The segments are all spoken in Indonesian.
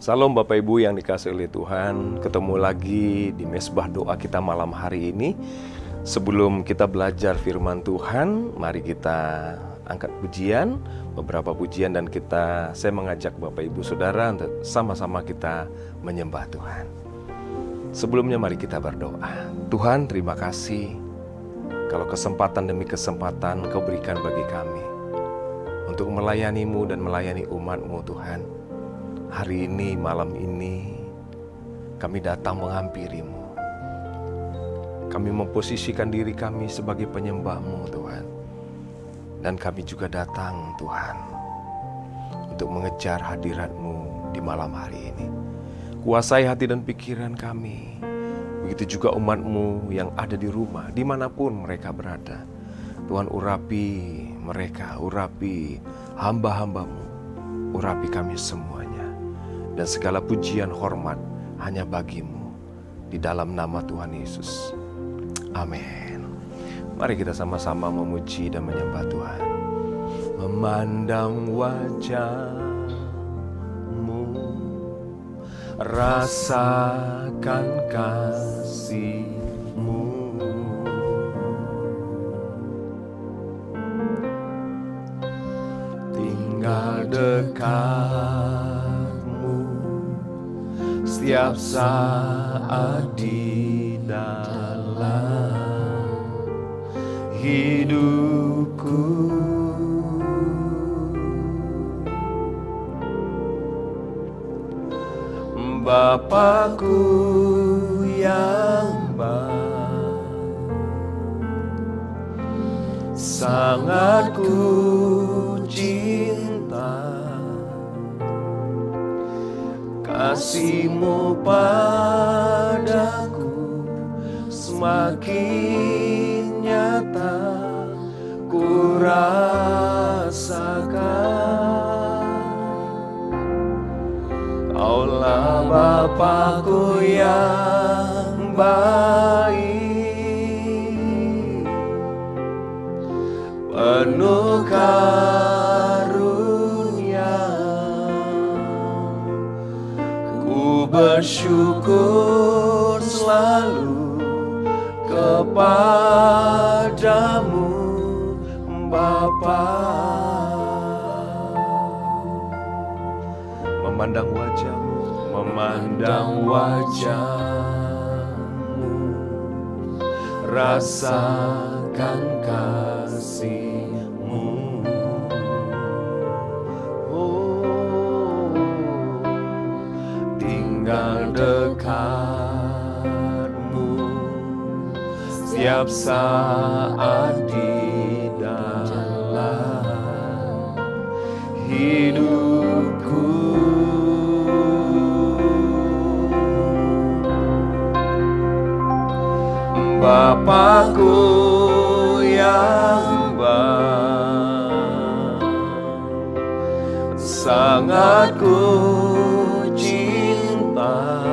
Salam Bapak Ibu yang dikasihi oleh Tuhan. Ketemu lagi di mesbah doa kita malam hari ini. Sebelum kita belajar firman Tuhan, mari kita angkat pujian, beberapa pujian, dan saya mengajak Bapak Ibu Saudara untuk sama-sama kita menyembah Tuhan. Sebelumnya mari kita berdoa. Tuhan, terima kasih kalau kesempatan demi kesempatan Kau berikan bagi kami untuk melayani-Mu dan melayani umat-Mu, Tuhan. Hari ini, malam ini, kami datang menghampiri-Mu. Kami memposisikan diri kami sebagai penyembah-Mu, Tuhan. Dan kami juga datang, Tuhan, untuk mengejar hadirat-Mu di malam hari ini. Kuasai hati dan pikiran kami. Begitu juga umat-Mu yang ada di rumah, dimanapun mereka berada. Tuhan, urapi mereka, urapi hamba-hamba-Mu, urapi kami semuanya. Dan segala pujian hormat hanya bagi-Mu, di dalam nama Tuhan Yesus. Amin. Mari kita sama-sama memuji dan menyembah Tuhan. Memandang wajah-Mu, rasakan kasih-Mu, tinggal dekat-Mu setiap saat di dalam hidupku. Bapakku yang baik, sangat ku cinta. Kasih-Mu padaku semakin nyata ku rasakan. Kaulah Bapakku yang baik, penuh karunia. Ku bersyukur selalu kepadamu, Bapa. Memandang wajah-Mu, memandang wajah-Mu, rasakan kasih-Mu. Oh, tinggal dekat-Mu setiap saat di dalam hidupku. Bapakku yang baik, sangat ku cinta.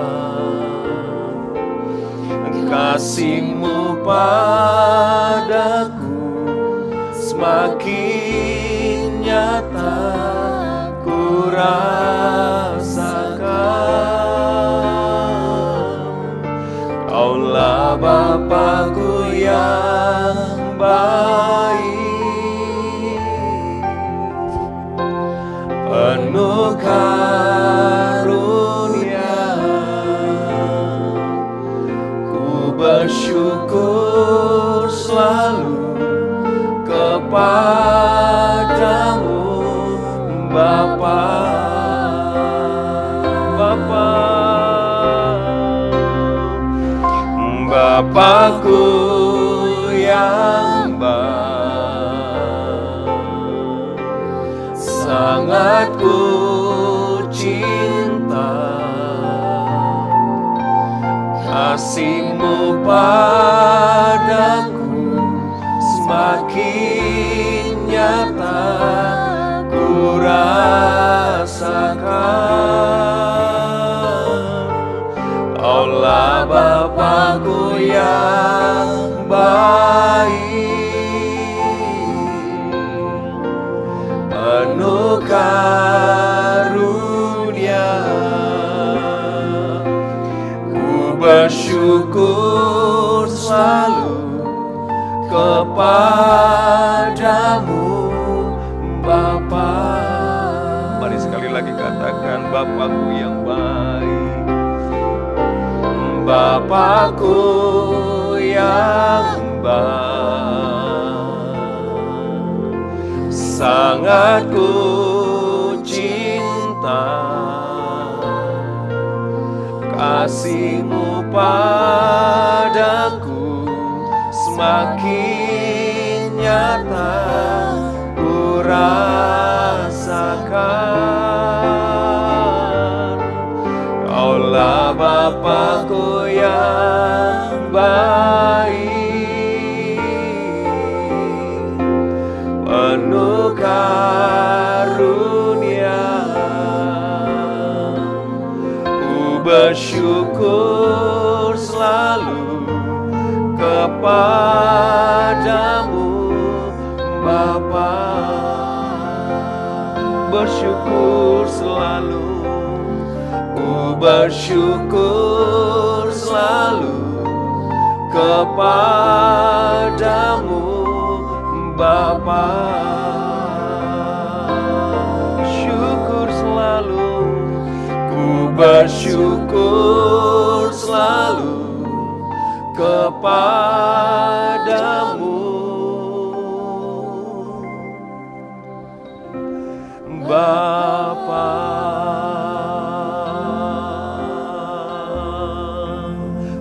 Kasih-Mu padaku semakin nyata ku rasakan. Kaulah Bapakku yang baik, penuh karunia. Ku bersyukur selalu kepadamu, Bapa. Bapa, Bapakku yang baik, sangat ku cinta. Kasih-Mu padaku semakin nyata ku rasakan. Kaulah Bapakku yang baik, penuh karunia. bersyukur selalu kepadamu Bapa. Mari sekali lagi katakan, Bapakku yang baik, Bapakku yang baik, sangat ku cinta kasih-Mu padaku, semakin nyata ku rasakan. Kaulah Bapakku yang baik, penuh karunia. Bersyukur selalu kepadamu Bapa. Bersyukur selalu, ku bersyukur selalu kepadamu Bapa. Syukur selalu, bersyukur selalu kepadamu Bapa.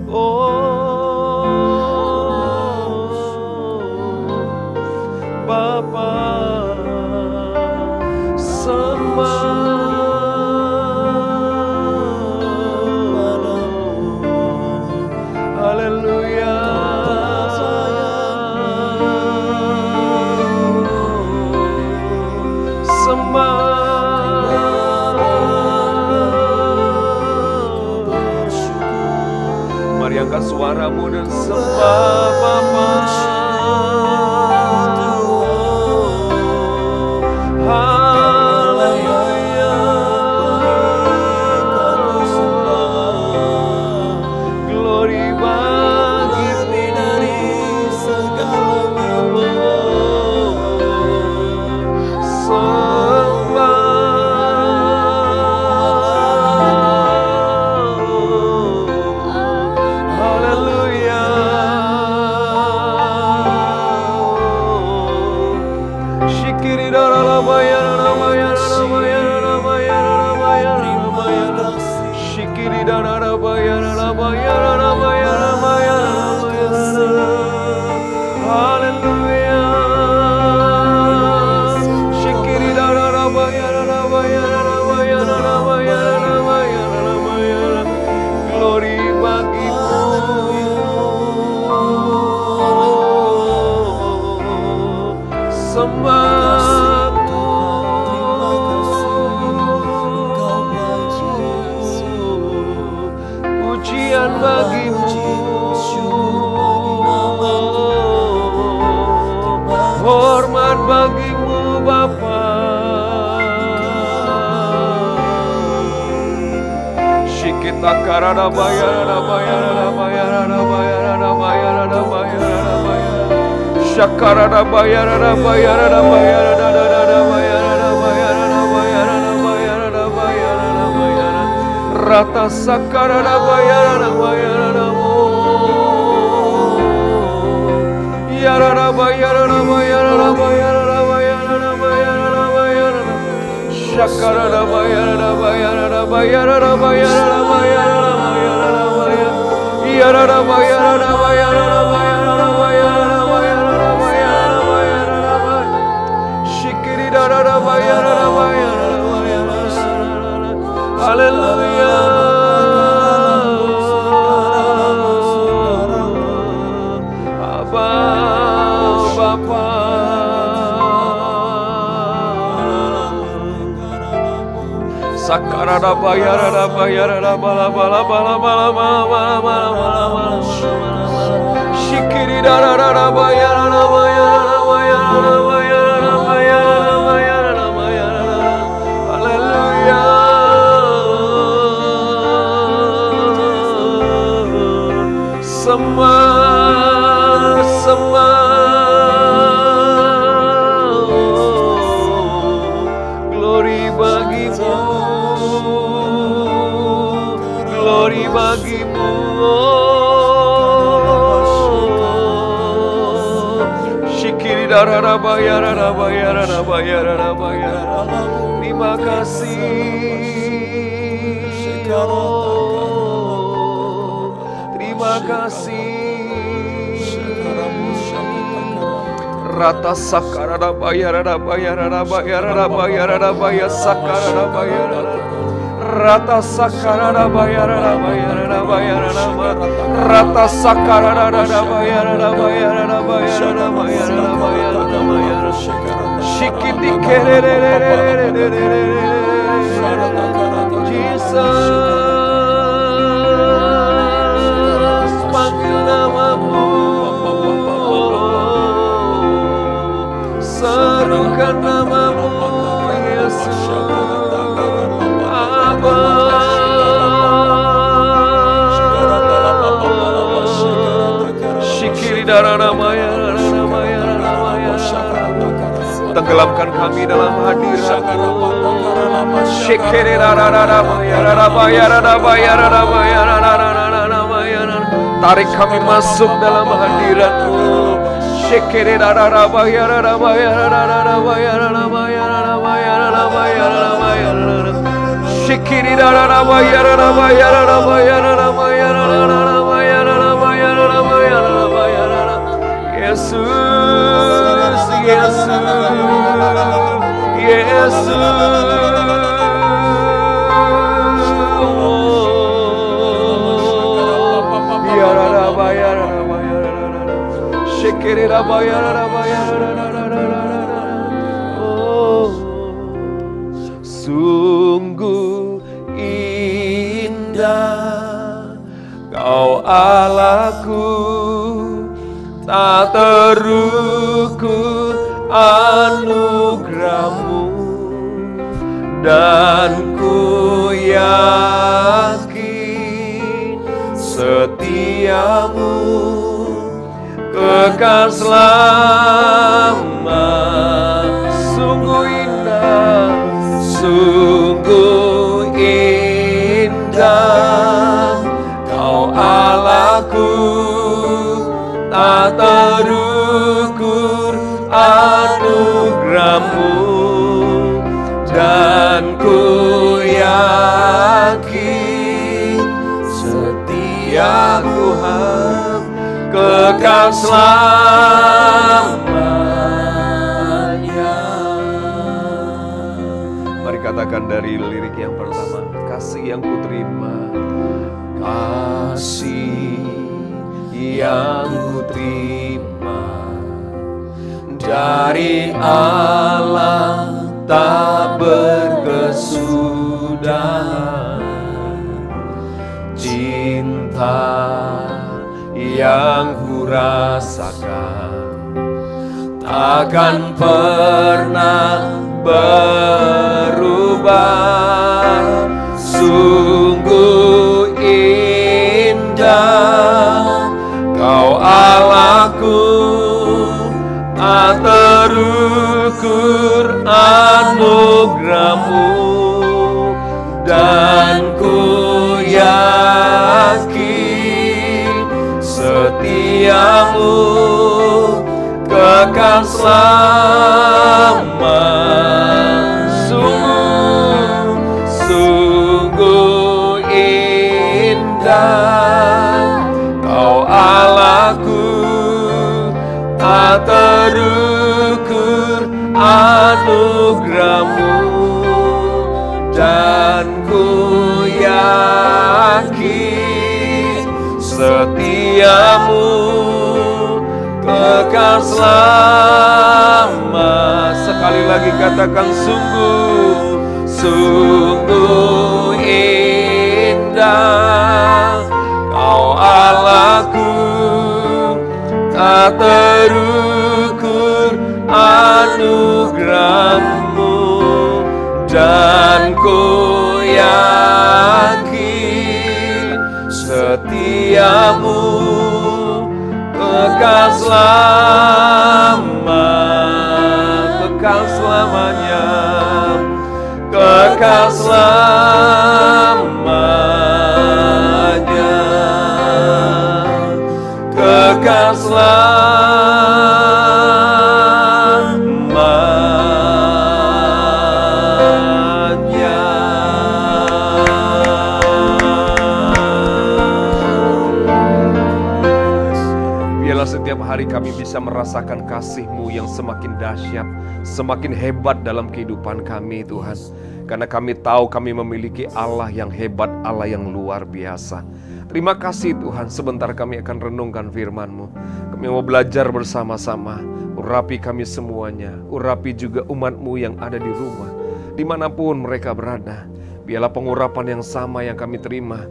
Oh Bapa, sembah angkat suaramu dan sembah Bapa. Haleluya, glory bagi-Mu dari segala-Mu. Pujian bagi-Mu, hormat bagi-Mu Bapa. Shikita karada bayara bayara bayara bayara bayara bayara bayara shakarada bayara bayara bayara rata sakarada bayara bayara yarada bayara bayara bayara bayara bayara shakarada bayara bayara bayara bayara bayara yarada bayara bayara bayara bayara bayara bayara shikiri darada bayara bayara haleluya. Sakarada bayara bayara bala bala bala bala bala bala bala shikiri darada bayara bayara bayara bayara bayara bayara bayara haleluya. Glory bagimu, glory bagimu. Shikiri darara bayara bayara bayara bayara. Terima kasih. Terima kasih. Rata sakara bayara bayara bayara bayara bayara sakara bayara. Rata sakara bayara bayara bayara rata sakara bayara bayara bayara bayara bayara shikiti kerere Jesus panggil namamu, serukan namamu Yesus Abba. Shikiri darana maya tenggelamkan kami dalam hadirat-Mu. Shikiri darana maya tarik kami masuk dalam hadirat-Mu. Shikiri darana Shikiri darana Yesus, Yesus, sungguh indah Kau Allahku, tak terukur anugerah-Mu, dan ku yakin setia-Mu kekal selamat. Sungguh indah, sungguh indah Kau Allahku, tak terukur anugerah-Mu, dan ku yakin setia Tuhan kekal selamanya. Mari katakan dari lirik yang pertama, kasih yang kuterima, kasih yang kuterima dari Allah tak berkesudahan, cinta yang kurasakan takkan pernah berubah. Sungguh indah Kau Allahku, tak terukur anugerah-Mu, dan ku yakin setia-Mu kekal selamat. Sungguh indah Kau Allahku, tak terukur anugerah-Mu, dan ku yakin setia-Mu kekal selamat. Sekali lagi katakan sungguh indah Kau Allahku, tak terukur anugerah-Mu, dan ku yakin setia-Mu kekal selamat, kekal selamanya, kekal selamanya, kekal selamanya. Biarlah setiap hari kami bisa merasakan kasih-Mu yang semakin dahsyat, semakin hebat dalam kehidupan kami, Tuhan. Karena kami tahu kami memiliki Allah yang hebat, Allah yang luar biasa. Terima kasih Tuhan, sebentar kami akan renungkan firman-Mu. Kami mau belajar bersama-sama. Urapi kami semuanya, urapi juga umat-Mu yang ada di rumah, dimanapun mereka berada. Biarlah pengurapan yang sama yang kami terima,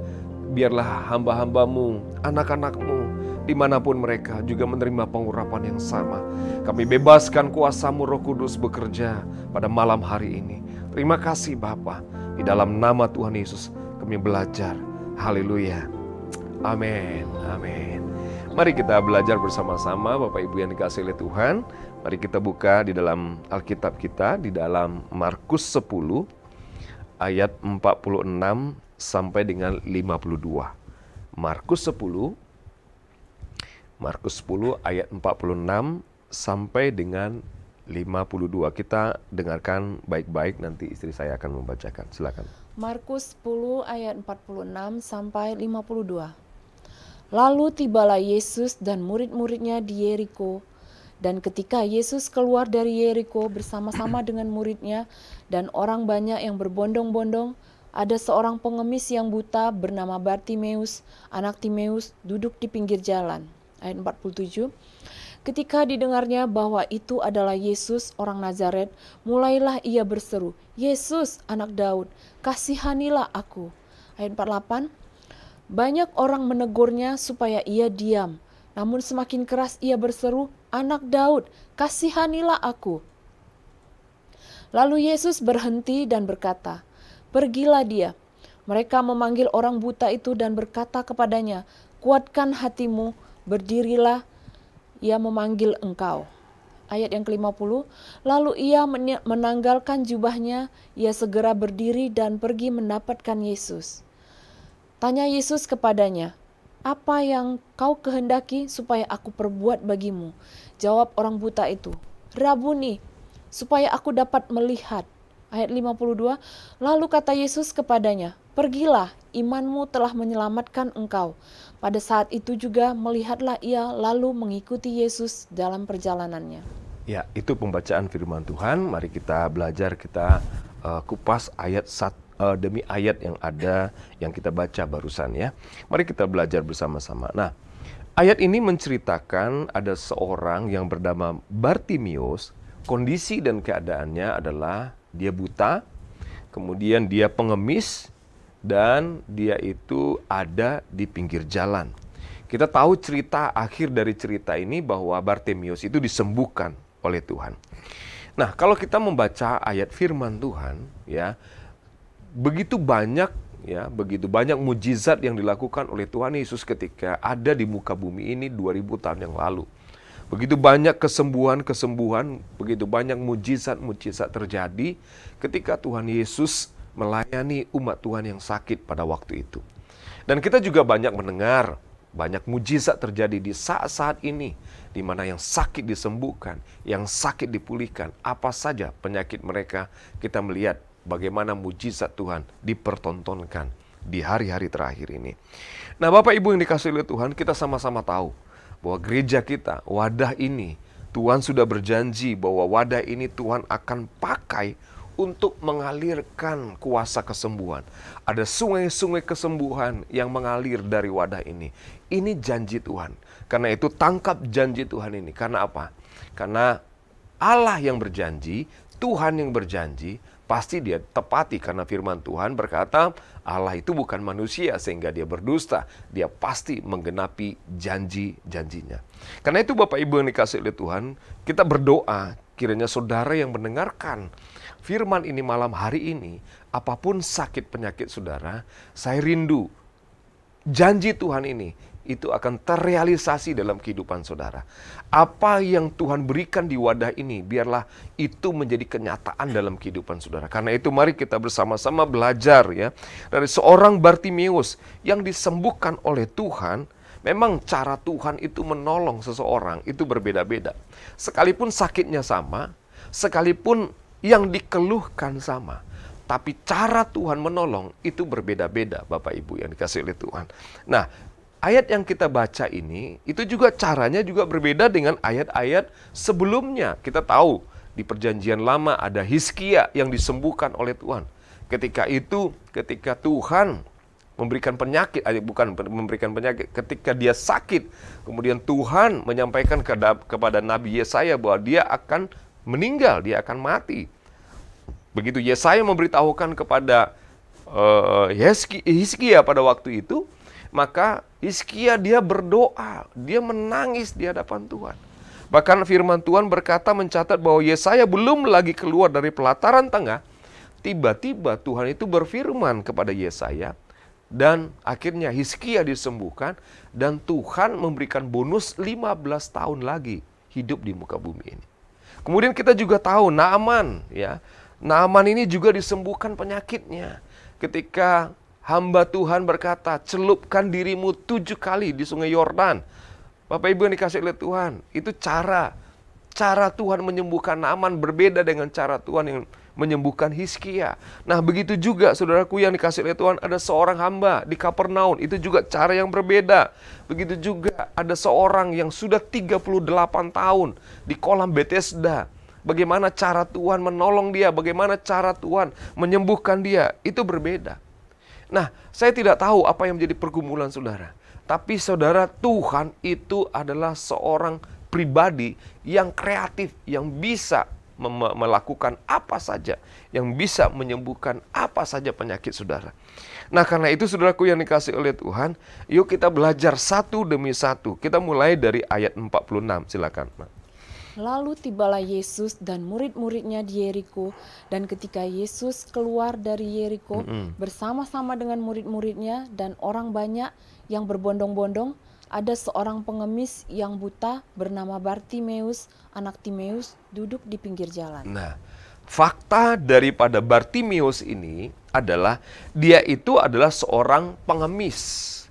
biarlah hamba-hamba-Mu, anak-anak-Mu, dimanapun mereka juga menerima pengurapan yang sama. Kami bebaskan kuasa-Mu Roh Kudus bekerja pada malam hari ini. Terima kasih Bapa. Di dalam nama Tuhan Yesus kami belajar. Haleluya. Amin. Amin. Mari kita belajar bersama-sama Bapak Ibu yang dikasihi oleh Tuhan. Mari kita buka di dalam Alkitab kita, di dalam Markus 10 ayat 46 sampai dengan 52. Markus 10 ayat 46 sampai dengan 52. Kita dengarkan baik-baik, nanti istri saya akan membacakan. Silakan. Markus 10 ayat 46 sampai 52. Lalu tibalah Yesus dan murid-muridnya di Yeriko. Dan ketika Yesus keluar dari Yeriko bersama-sama dengan muridnya dan orang banyak yang berbondong-bondong, ada seorang pengemis yang buta bernama Bartimeus, anak Timeus, duduk di pinggir jalan. Ayat 47. Ketika didengarnya bahwa itu adalah Yesus orang Nazaret, mulailah ia berseru, "Yesus, anak Daud, kasihanilah aku." Ayat 48. Banyak orang menegurnya supaya ia diam, namun semakin keras ia berseru, "Anak Daud, kasihanilah aku." Lalu Yesus berhenti dan berkata, "Pergilah dia." Mereka memanggil orang buta itu dan berkata kepadanya, "Kuatkan hatimu, berdirilah, ia memanggil engkau." Ayat yang ke-50, lalu ia menanggalkan jubahnya, ia segera berdiri dan pergi mendapatkan Yesus. Tanya Yesus kepadanya, "Apa yang kau kehendaki supaya aku perbuat bagimu?" Jawab orang buta itu, "Rabuni, supaya aku dapat melihat." Ayat 52, lalu kata Yesus kepadanya, "Pergilah, imanmu telah menyelamatkan engkau." Pada saat itu juga melihatlah ia lalu mengikuti Yesus dalam perjalanannya. Ya, itu pembacaan firman Tuhan. Mari kita belajar, kita kupas ayat demi ayat yang ada, yang kita baca barusan ya. Mari kita belajar bersama-sama. Nah, ayat ini menceritakan ada seorang yang bernama Bartimeus. Kondisi dan keadaannya adalah dia buta, kemudian dia pengemis, dan dia itu ada di pinggir jalan. Kita tahu cerita akhir dari cerita ini bahwa Bartimeus itu disembuhkan oleh Tuhan. Nah, kalau kita membaca ayat firman Tuhan, ya, begitu banyak mujizat yang dilakukan oleh Tuhan Yesus ketika ada di muka bumi ini 2000 tahun yang lalu. Begitu banyak kesembuhan, begitu banyak mujizat terjadi ketika Tuhan Yesus melayani umat Tuhan yang sakit pada waktu itu. Dan kita juga banyak mendengar banyak mujizat terjadi di saat-saat ini, di mana yang sakit disembuhkan, yang sakit dipulihkan, apa saja penyakit mereka, kita melihat bagaimana mujizat Tuhan dipertontonkan di hari-hari terakhir ini. Nah, Bapak Ibu yang dikasihi oleh Tuhan, kita sama-sama tahu bahwa gereja kita, wadah ini, Tuhan sudah berjanji bahwa wadah ini Tuhan akan pakai untuk mengalirkan kuasa kesembuhan. Ada sungai-sungai kesembuhan yang mengalir dari wadah ini. Ini janji Tuhan. Karena itu tangkap janji Tuhan ini. Karena apa? Karena Allah yang berjanji, Tuhan yang berjanji, pasti dia tepati. Karena firman Tuhan berkata, Allah itu bukan manusia sehingga dia berdusta. Dia pasti menggenapi janji-janjinya. Karena itu Bapak Ibu yang dikasihi oleh Tuhan, kita berdoa kiranya saudara yang mendengarkan firman ini malam hari ini, apapun sakit penyakit saudara, saya rindu janji Tuhan ini itu akan terrealisasi dalam kehidupan saudara. Apa yang Tuhan berikan di wadah ini, biarlah itu menjadi kenyataan dalam kehidupan saudara. Karena itu mari kita bersama-sama belajar ya dari seorang Bartimeus yang disembuhkan oleh Tuhan. Memang cara Tuhan itu menolong seseorang itu berbeda-beda. Sekalipun sakitnya sama, sekalipun yang dikeluhkan sama, tapi cara Tuhan menolong itu berbeda-beda, Bapak Ibu yang dikasihi oleh Tuhan. Nah, ayat yang kita baca ini, itu juga caranya juga berbeda dengan ayat-ayat sebelumnya. Kita tahu di perjanjian lama ada Hizkia yang disembuhkan oleh Tuhan. Ketika itu, ketika Tuhan memberikan penyakit, bukan memberikan penyakit, ketika dia sakit, kemudian Tuhan menyampaikan kepada Nabi Yesaya bahwa dia akan meninggal, dia akan mati. Begitu Yesaya memberitahukan kepada Hizkia pada waktu itu, maka Hizkia dia berdoa, dia menangis di hadapan Tuhan. Bahkan firman Tuhan berkata mencatat bahwa Yesaya belum lagi keluar dari pelataran tengah, tiba-tiba Tuhan itu berfirman kepada Yesaya, dan akhirnya Hizkia disembuhkan, dan Tuhan memberikan bonus 15 tahun lagi hidup di muka bumi ini. Kemudian kita juga tahu Naaman, ya. Naaman ini juga disembuhkan penyakitnya. Ketika hamba Tuhan berkata, celupkan dirimu 7 kali di sungai Yordan. Bapak Ibu yang dikasihi oleh Tuhan, itu cara Tuhan menyembuhkan Naaman berbeda dengan cara Tuhan yang menyembuhkan Hizkia. Nah, begitu juga saudaraku yang dikasihi oleh Tuhan, ada seorang hamba di Kapernaum, itu juga cara yang berbeda. Begitu juga ada seorang yang sudah 38 tahun di kolam Bethesda. Bagaimana cara Tuhan menolong dia, bagaimana cara Tuhan menyembuhkan dia, itu berbeda. Nah, saya tidak tahu apa yang menjadi pergumulan saudara. Tapi saudara, Tuhan itu adalah seorang pribadi yang kreatif, yang bisa melakukan apa saja, yang bisa menyembuhkan apa saja penyakit saudara. Nah, karena itu saudaraku yang dikasihi oleh Tuhan, yuk kita belajar satu demi satu. Kita mulai dari ayat 46, silakan. Lalu tibalah Yesus dan murid-muridnya di Yeriko, dan ketika Yesus keluar dari Yeriko bersama-sama dengan murid-muridnya dan orang banyak yang berbondong-bondong, ada seorang pengemis yang buta bernama Bartimeus, anak Timeus, duduk di pinggir jalan. Nah, fakta daripada Bartimeus ini adalah dia itu adalah seorang pengemis.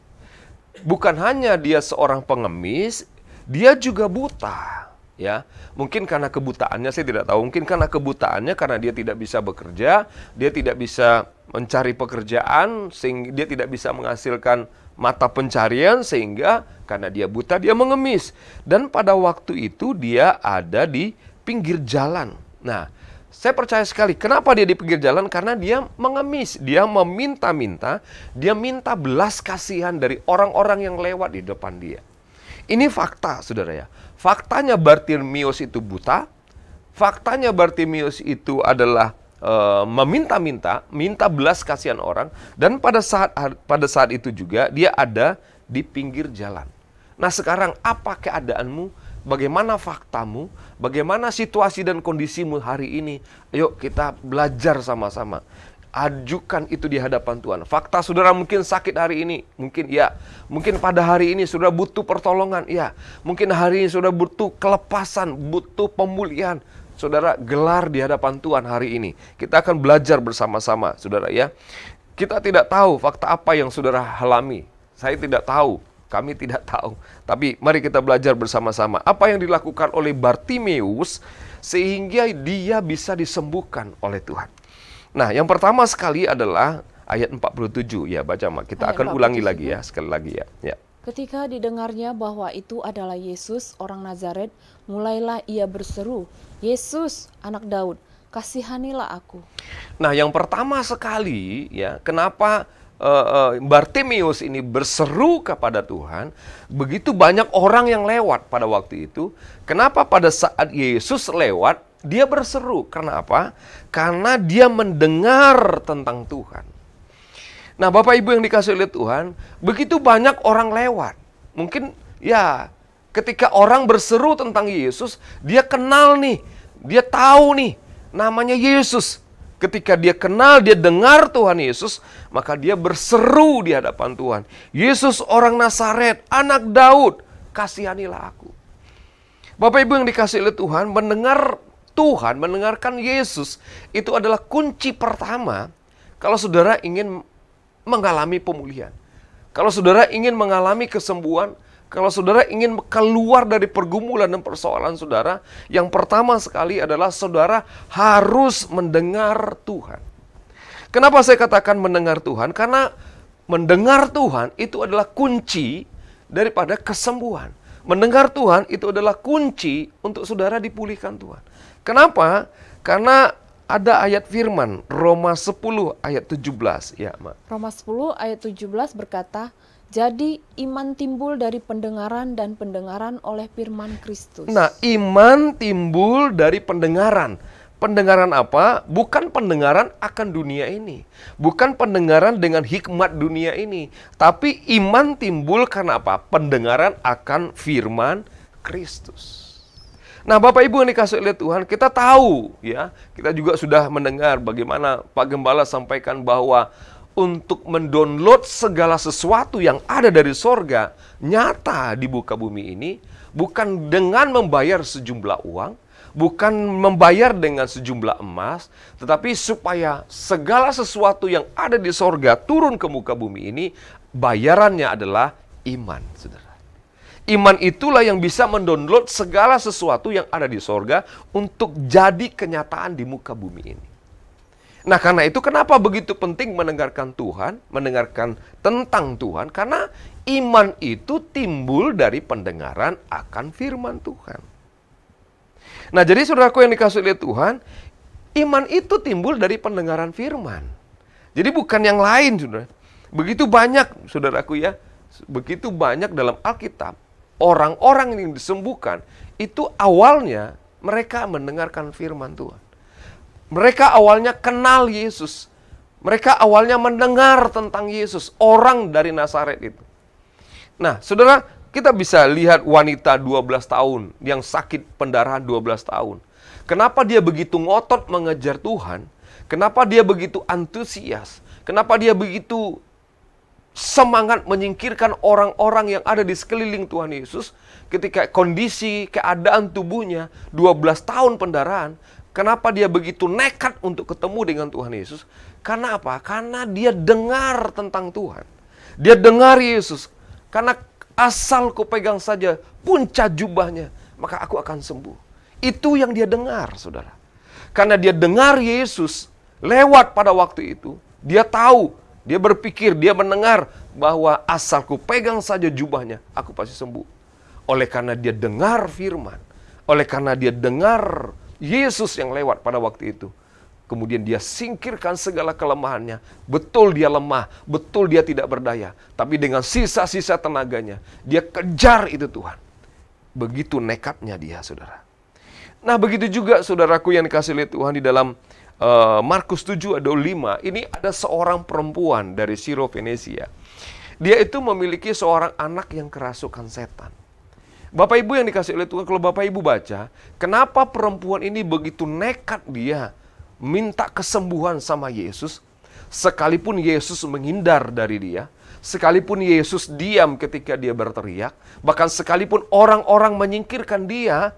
Bukan hanya dia seorang pengemis, dia juga buta. Ya, mungkin karena kebutaannya, saya tidak tahu. Mungkin karena kebutaannya, karena dia tidak bisa bekerja, dia tidak bisa mencari pekerjaan, sehingga dia tidak bisa menghasilkan mata pencarian, sehingga karena dia buta, dia mengemis. Dan pada waktu itu dia ada di pinggir jalan. Nah, saya percaya sekali, kenapa dia di pinggir jalan? Karena dia mengemis, dia meminta-minta, dia minta belas kasihan dari orang-orang yang lewat di depan dia. Ini fakta, saudara ya. Faktanya Bartimeus itu buta, faktanya Bartimeus itu adalah meminta-minta, minta belas kasihan orang, dan pada saat itu juga dia ada di pinggir jalan. Nah, sekarang apa keadaanmu? Bagaimana faktamu? Bagaimana situasi dan kondisimu hari ini? Ayo kita belajar sama-sama. Ajukan itu di hadapan Tuhan. Fakta saudara mungkin sakit hari ini, mungkin ya. Mungkin pada hari ini saudara butuh pertolongan, ya. Mungkin hari ini saudara butuh kelepasan, butuh pemulihan. Saudara gelar di hadapan Tuhan hari ini. Kita akan belajar bersama-sama, saudara ya. Kita tidak tahu fakta apa yang saudara alami. Saya tidak tahu, kami tidak tahu. Tapi mari kita belajar bersama-sama. Apa yang dilakukan oleh Bartimeus sehingga dia bisa disembuhkan oleh Tuhan. Nah, yang pertama sekali adalah ayat 47. Ya, baca Mak. Kita akan ulangi lagi ya, sekali lagi ya. Ya. Ketika didengarnya bahwa itu adalah Yesus, orang Nazaret, mulailah ia berseru, "Yesus, anak Daud, kasihanilah aku." Nah, yang pertama sekali ya, kenapa Bartimeus ini berseru kepada Tuhan, begitu banyak orang yang lewat pada waktu itu. Kenapa pada saat Yesus lewat, dia berseru? Karena apa? Karena dia mendengar tentang Tuhan. Nah, Bapak Ibu yang dikasihi oleh Tuhan, begitu banyak orang lewat. Mungkin ya, ketika orang berseru tentang Yesus, dia kenal nih, dia tahu nih, namanya Yesus. Ketika dia kenal, dia dengar Tuhan Yesus, maka dia berseru di hadapan Tuhan. Yesus orang Nazaret, anak Daud, kasihanilah aku. Bapak Ibu yang dikasihi oleh Tuhan, mendengar Tuhan, mendengarkan Yesus, itu adalah kunci pertama kalau saudara ingin mengalami pemulihan. Kalau saudara ingin mengalami kesembuhan, kalau saudara ingin keluar dari pergumulan dan persoalan saudara, yang pertama sekali adalah saudara harus mendengar Tuhan. Kenapa saya katakan mendengar Tuhan? Karena mendengar Tuhan itu adalah kunci daripada kesembuhan. Mendengar Tuhan itu adalah kunci untuk saudara dipulihkan Tuhan. Kenapa? Karena ada ayat firman, Roma 10 ayat 17. Ya, Ma. Roma 10 ayat 17 berkata, jadi iman timbul dari pendengaran dan pendengaran oleh firman Kristus. Nah, iman timbul dari pendengaran. Pendengaran apa? Bukan pendengaran akan dunia ini. Bukan pendengaran dengan hikmat dunia ini. Tapi iman timbul karena apa? Pendengaran akan firman Kristus. Nah, Bapak Ibu yang dikasihi oleh Tuhan, kita tahu ya, kita juga sudah mendengar bagaimana Pak Gembala sampaikan bahwa untuk mendownload segala sesuatu yang ada dari sorga nyata di muka bumi ini, bukan dengan membayar sejumlah uang, bukan membayar dengan sejumlah emas, tetapi supaya segala sesuatu yang ada di sorga turun ke muka bumi ini, bayarannya adalah iman, saudara. Iman itulah yang bisa mendownload segala sesuatu yang ada di sorga untuk jadi kenyataan di muka bumi ini. Nah, karena itu kenapa begitu penting mendengarkan Tuhan, mendengarkan tentang Tuhan? Karena iman itu timbul dari pendengaran akan firman Tuhan. Nah, jadi saudaraku yang dikasihi oleh Tuhan, iman itu timbul dari pendengaran firman. Jadi bukan yang lain, saudara. Begitu banyak, saudaraku ya, begitu banyak dalam Alkitab, orang-orang yang disembuhkan, itu awalnya mereka mendengarkan firman Tuhan. Mereka awalnya kenal Yesus. Mereka awalnya mendengar tentang Yesus, orang dari Nazaret itu. Nah, saudara, kita bisa lihat wanita 12 tahun yang sakit pendarahan 12 tahun. Kenapa dia begitu ngotot mengejar Tuhan? Kenapa dia begitu antusias? Kenapa dia begitu semangat menyingkirkan orang-orang yang ada di sekeliling Tuhan Yesus ketika kondisi keadaan tubuhnya 12 tahun pendarahan? Kenapa dia begitu nekat untuk ketemu dengan Tuhan Yesus? Karena apa? Karena dia dengar tentang Tuhan. Dia dengar Yesus. Karena asal ku pegang saja puncak jubahnya, maka aku akan sembuh. Itu yang dia dengar, saudara. Karena dia dengar Yesus lewat pada waktu itu, dia tahu, dia berpikir, dia mendengar bahwa asal ku pegang saja jubahnya, aku pasti sembuh. Oleh karena dia dengar firman, oleh karena dia dengar Yesus yang lewat pada waktu itu. Kemudian dia singkirkan segala kelemahannya. Betul dia lemah, betul dia tidak berdaya. Tapi dengan sisa-sisa tenaganya, dia kejar itu Tuhan. Begitu nekatnya dia, saudara. Nah, begitu juga saudaraku yang dikasihi oleh Tuhan di dalam Markus 7 ayat 25. Ini ada seorang perempuan dari Siro Venesia. Dia itu memiliki seorang anak yang kerasukan setan. Bapak Ibu yang dikasihi oleh Tuhan, kalau Bapak Ibu baca, kenapa perempuan ini begitu nekat dia minta kesembuhan sama Yesus, sekalipun Yesus menghindar dari dia, sekalipun Yesus diam ketika dia berteriak, bahkan sekalipun orang-orang menyingkirkan dia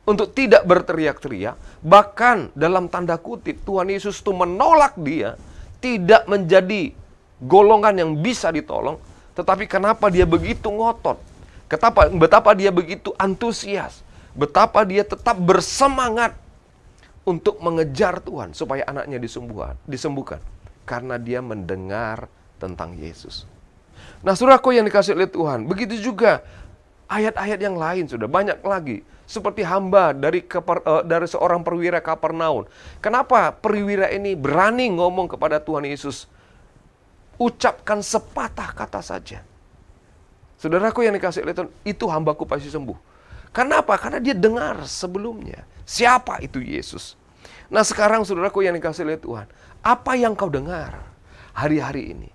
untuk tidak berteriak-teriak, bahkan dalam tanda kutip Tuhan Yesus itu menolak dia, tidak menjadi golongan yang bisa ditolong, tetapi kenapa dia begitu ngotot? Betapa dia begitu antusias, betapa dia tetap bersemangat untuk mengejar Tuhan supaya anaknya disembuhkan. Karena dia mendengar tentang Yesus. Nah, saudaraku yang dikasihi oleh Tuhan, begitu juga ayat-ayat yang lain sudah banyak lagi. Seperti hamba dari seorang perwira Kapernaum. Kenapa perwira ini berani ngomong kepada Tuhan Yesus? Ucapkan sepatah kata saja. Saudaraku yang dikasihi oleh Tuhan, itu hambaku pasti sembuh. Karena apa? Karena dia dengar sebelumnya. Siapa itu Yesus? Nah, sekarang saudaraku yang dikasihi oleh Tuhan, apa yang kau dengar hari-hari ini?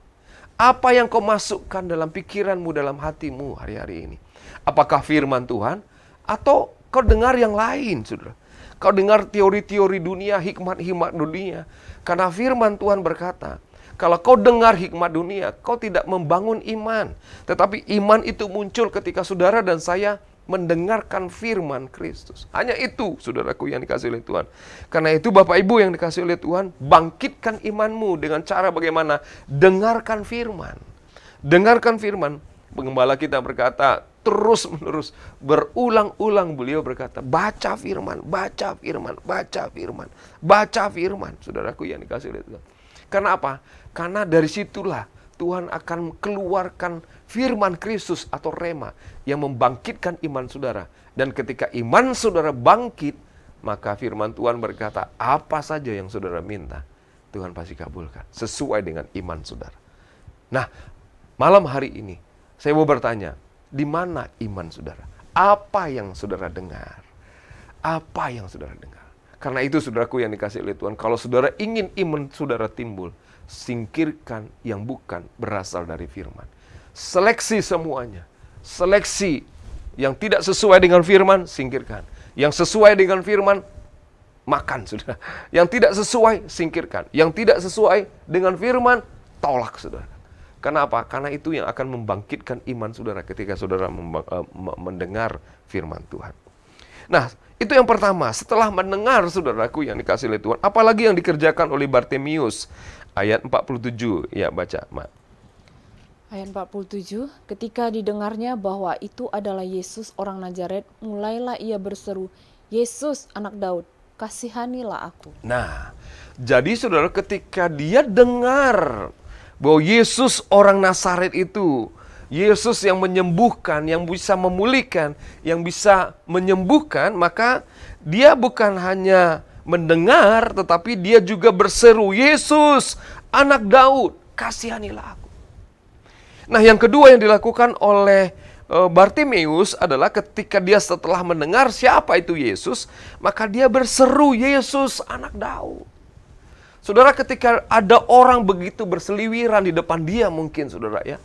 Apa yang kau masukkan dalam pikiranmu, dalam hatimu hari-hari ini? Apakah firman Tuhan? Atau kau dengar yang lain, saudara? Kau dengar teori-teori dunia, hikmat-hikmat dunia. Karena firman Tuhan berkata, kalau kau dengar hikmat dunia, kau tidak membangun iman. Tetapi iman itu muncul ketika saudara dan saya mendengarkan firman Kristus. Hanya itu, saudaraku yang dikasihi oleh Tuhan. Karena itu Bapak Ibu yang dikasihi oleh Tuhan, bangkitkan imanmu dengan cara bagaimana? Dengarkan firman. Dengarkan firman. Pengembala kita berkata, terus-menerus, berulang-ulang beliau berkata, baca firman, baca firman, baca firman, baca firman. Saudaraku yang dikasihi oleh Tuhan. Karena apa? Karena dari situlah Tuhan akan keluarkan firman Kristus atau rema yang membangkitkan iman saudara. Dan ketika iman saudara bangkit, maka firman Tuhan berkata, apa saja yang saudara minta, Tuhan pasti kabulkan. Sesuai dengan iman saudara. Nah, malam hari ini, saya mau bertanya, di mana iman saudara? Apa yang saudara dengar? Apa yang saudara dengar? Karena itu saudaraku yang dikasihi oleh Tuhan, kalau saudara ingin iman saudara timbul, singkirkan yang bukan berasal dari firman. Seleksi semuanya. Seleksi yang tidak sesuai dengan firman, singkirkan. Yang sesuai dengan firman, makan saudara. Yang tidak sesuai, singkirkan. Yang tidak sesuai dengan firman, tolak saudara. Kenapa? Karena itu yang akan membangkitkan iman saudara ketika saudara mendengar firman Tuhan. Nah, itu yang pertama. Setelah mendengar saudaraku yang dikasihi oleh Tuhan, apalagi yang dikerjakan oleh Bartimius? Ayat 47, ya baca, Mak. Ayat 47, ketika didengarnya bahwa itu adalah Yesus orang Nazaret, mulailah ia berseru, Yesus anak Daud, kasihanilah aku. Nah, jadi saudara ketika dia dengar bahwa Yesus orang Nazaret itu, Yesus yang menyembuhkan, yang bisa memulihkan, yang bisa menyembuhkan, maka dia bukan hanya mendengar, tetapi dia juga berseru, Yesus, anak Daud, kasihanilah aku. Nah, yang kedua yang dilakukan oleh Bartimius adalah ketika dia setelah mendengar siapa itu Yesus, maka dia berseru, Yesus, anak Daud. Saudara, ketika ada orang begitu berseliwiran di depan dia mungkin, saudara ya,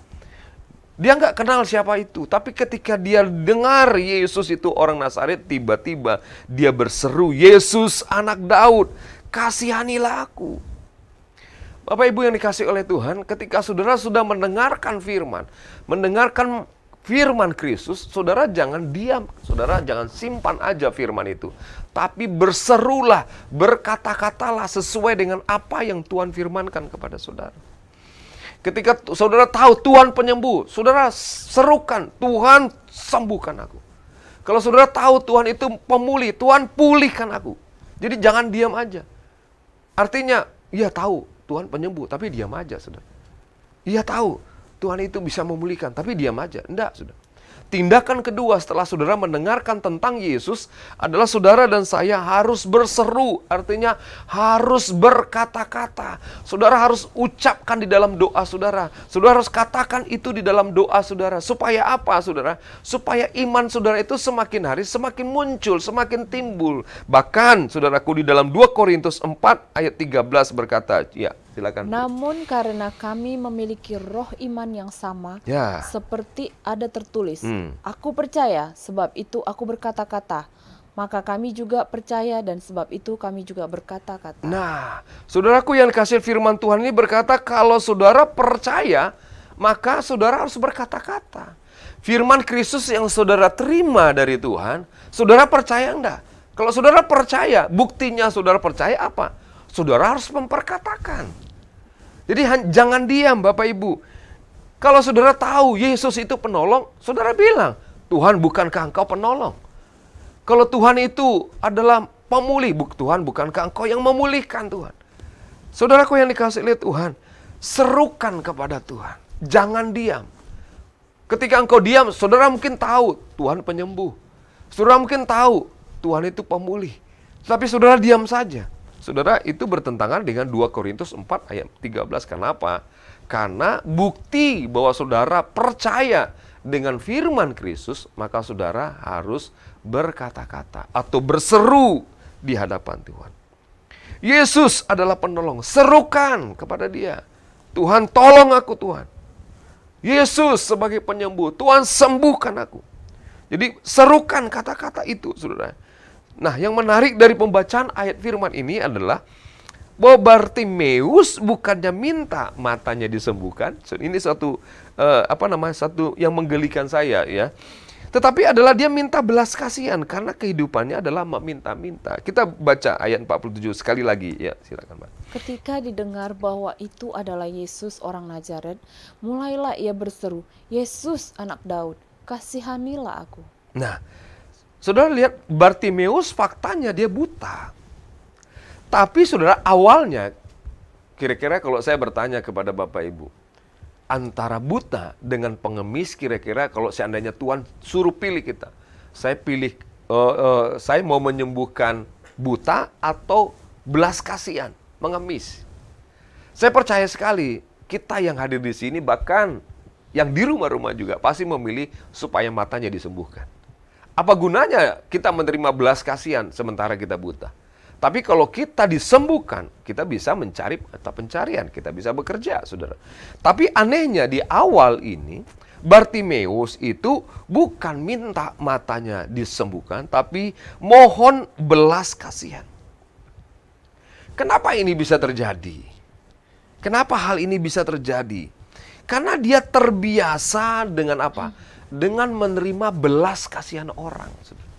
dia nggak kenal siapa itu, tapi ketika dia dengar Yesus itu orang Nazaret, tiba-tiba dia berseru, Yesus anak Daud, kasihanilah aku. Bapak Ibu yang dikasihi oleh Tuhan, ketika saudara sudah mendengarkan firman Kristus, saudara jangan diam, saudara jangan simpan aja firman itu, tapi berserulah, berkata-katalah sesuai dengan apa yang Tuhan firmankan kepada saudara. Ketika saudara tahu Tuhan penyembuh, saudara serukan, Tuhan sembuhkan aku. Kalau saudara tahu Tuhan itu pemulih, Tuhan pulihkan aku. Jadi jangan diam aja. Artinya, iya tahu Tuhan penyembuh, tapi diam aja, saudara. Iya tahu Tuhan itu bisa memulihkan, tapi diam aja. Enggak, saudara. Tindakan kedua setelah saudara mendengarkan tentang Yesus adalah saudara dan saya harus berseru, artinya harus berkata-kata. Saudara harus ucapkan di dalam doa saudara. Saudara harus katakan itu di dalam doa saudara. Supaya apa, saudara? Supaya iman saudara itu semakin hari semakin muncul, semakin timbul. Bahkan, saudaraku, di dalam 2 Korintus 4 ayat 13 berkata, ya, silakan. Namun karena kami memiliki roh iman yang sama, Ya. seperti ada tertulis, aku percaya, sebab itu aku berkata-kata. Maka kami juga percaya dan sebab itu kami juga berkata-kata. Nah, saudaraku yang dikasihi firman Tuhan ini berkata, kalau saudara percaya, maka saudara harus berkata-kata. Firman Kristus yang saudara terima dari Tuhan, saudara percaya enggak? Kalau saudara percaya, buktinya saudara percaya apa? Saudara harus memperkatakan. Jadi jangan diam, Bapak Ibu. Kalau saudara tahu Yesus itu penolong, saudara bilang, Tuhan, bukankah engkau penolong? Kalau Tuhan itu adalah pemulih, Tuhan, bukankah engkau yang memulihkan, Tuhan? Saudaraku yang dikasihi oleh Tuhan, serukan kepada Tuhan. Jangan diam. Ketika engkau diam, saudara mungkin tahu Tuhan penyembuh. Saudara mungkin tahu Tuhan itu pemulih. Tapi saudara diam saja. Saudara, itu bertentangan dengan 2 Korintus 4 ayat 13. Kenapa? Karena bukti bahwa saudara percaya dengan firman Kristus, maka saudara harus berkata-kata atau berseru di hadapan Tuhan. Yesus adalah penolong. Serukan kepada dia. Tuhan, tolong aku, Tuhan. Yesus sebagai penyembuh. Tuhan, sembuhkan aku. Jadi serukan kata-kata itu, saudara. Nah, yang menarik dari pembacaan ayat firman ini adalah bahwa Bartimeus bukannya minta matanya disembuhkan. Ini satu satu yang menggelikan saya ya. Tetapi adalah dia minta belas kasihan karena kehidupannya adalah meminta-minta. Kita baca ayat 47 sekali lagi ya, silakan Pak. Ketika didengar bahwa itu adalah Yesus orang Nazaret, mulailah ia berseru, "Yesus anak Daud, kasihanilah aku." Nah, saudara lihat Bartimeus faktanya dia buta. Tapi saudara awalnya, kira-kira kalau saya bertanya kepada Bapak Ibu, antara buta dengan pengemis, kira-kira kalau seandainya Tuhan suruh pilih kita, saya pilih, saya mau menyembuhkan buta atau belas kasihan, mengemis. Saya percaya sekali kita yang hadir di sini, bahkan yang di rumah-rumah juga pasti memilih supaya matanya disembuhkan. Apa gunanya kita menerima belas kasihan sementara kita buta? Tapi kalau kita disembuhkan, kita bisa mencari mata pencarian, kita bisa bekerja, saudara. Tapi anehnya di awal ini, Bartimeus itu bukan minta matanya disembuhkan, tapi mohon belas kasihan. Kenapa ini bisa terjadi? Kenapa hal ini bisa terjadi? Karena dia terbiasa dengan apa? Dengan menerima belas kasihan orang, saudara.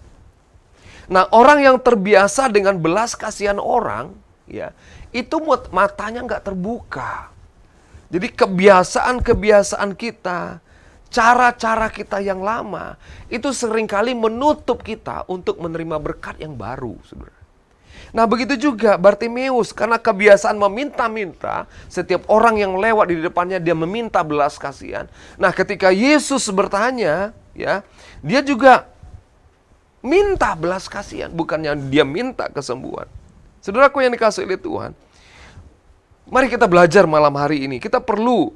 Nah, orang yang terbiasa dengan belas kasihan orang, ya, itu matanya nggak terbuka. Jadi kebiasaan-kebiasaan kita, cara-cara kita yang lama, itu seringkali menutup kita untuk menerima berkat yang baru, saudara. Nah, begitu juga Bartimeus, karena kebiasaan meminta-minta, setiap orang yang lewat di depannya dia meminta belas kasihan. Nah, ketika Yesus bertanya, ya, dia juga minta belas kasihan, bukannya dia minta kesembuhan. Saudaraku yang dikasihi oleh Tuhan, mari kita belajar malam hari ini. Kita perlu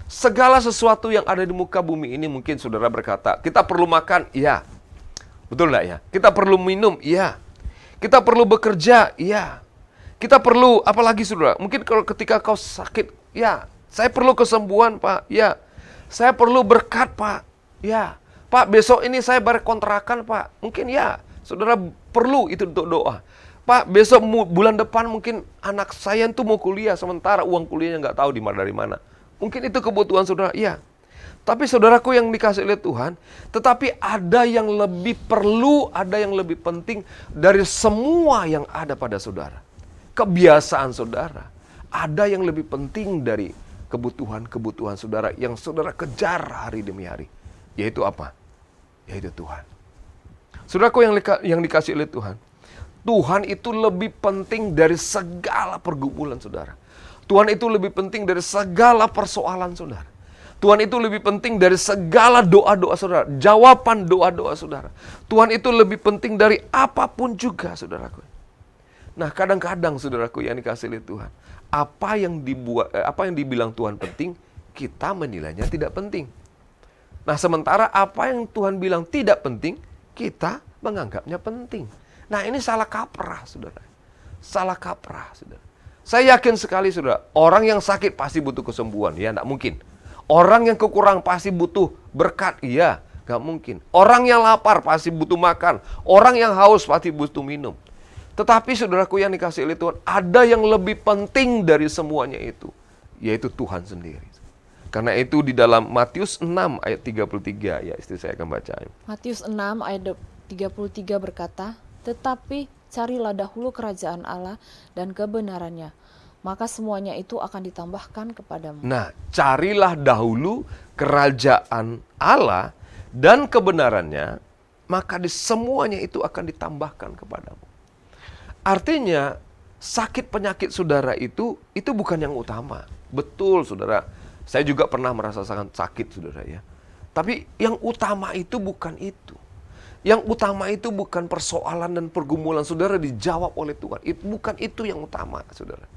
segala sesuatu yang ada di muka bumi ini. Mungkin saudara berkata, kita perlu makan, iya. Betul enggak ya? Kita perlu minum, iya. Kita perlu bekerja, iya. Kita perlu, apalagi saudara, mungkin kalau ketika kau sakit, ya. Saya perlu kesembuhan, Pak, ya. Saya perlu berkat, Pak, ya. Pak, besok ini saya bayar kontrakan, Pak. Mungkin ya, saudara perlu itu untuk doa. Pak, besok bulan depan mungkin anak saya itu mau kuliah, sementara uang kuliahnya nggak tahu dari mana. Mungkin itu kebutuhan saudara, iya. Tapi saudaraku yang dikasih oleh Tuhan, tetapi ada yang lebih perlu, ada yang lebih penting dari semua yang ada pada saudara. Kebiasaan saudara, ada yang lebih penting dari kebutuhan-kebutuhan saudara yang saudara kejar hari demi hari. Yaitu apa? Yaitu Tuhan. Saudaraku yang dikasih oleh Tuhan, Tuhan itu lebih penting dari segala pergumulan saudara. Tuhan itu lebih penting dari segala persoalan saudara. Tuhan itu lebih penting dari segala doa-doa saudara, jawaban doa-doa saudara. Tuhan itu lebih penting dari apapun juga, saudaraku. Nah, kadang-kadang saudaraku yang dikasih oleh Tuhan, apa yang dibilang Tuhan penting, kita menilainya tidak penting. Nah, sementara apa yang Tuhan bilang tidak penting, kita menganggapnya penting. Nah, ini salah kaprah, saudara. Salah kaprah, saudara. Saya yakin sekali, saudara, orang yang sakit pasti butuh kesembuhan. Ya, tidak mungkin. Orang yang kekurangan pasti butuh berkat. Iya, nggak mungkin. Orang yang lapar pasti butuh makan. Orang yang haus pasti butuh minum. Tetapi, saudaraku yang dikasih oleh Tuhan, ada yang lebih penting dari semuanya itu, yaitu Tuhan sendiri. Karena itu di dalam Matius 6 ayat 33, ya istri saya akan baca. Matius 6 ayat 33 berkata, "Tetapi carilah dahulu kerajaan Allah dan kebenarannya, maka semuanya itu akan ditambahkan kepadamu." Nah, carilah dahulu kerajaan Allah dan kebenarannya, maka semuanya itu akan ditambahkan kepadamu. Artinya, sakit penyakit saudara itu bukan yang utama. Betul, saudara. Saya juga pernah merasa sangat sakit, saudara ya. Tapi yang utama itu bukan itu. Yang utama itu bukan persoalan dan pergumulan saudara dijawab oleh Tuhan. Bukan itu yang utama, saudara.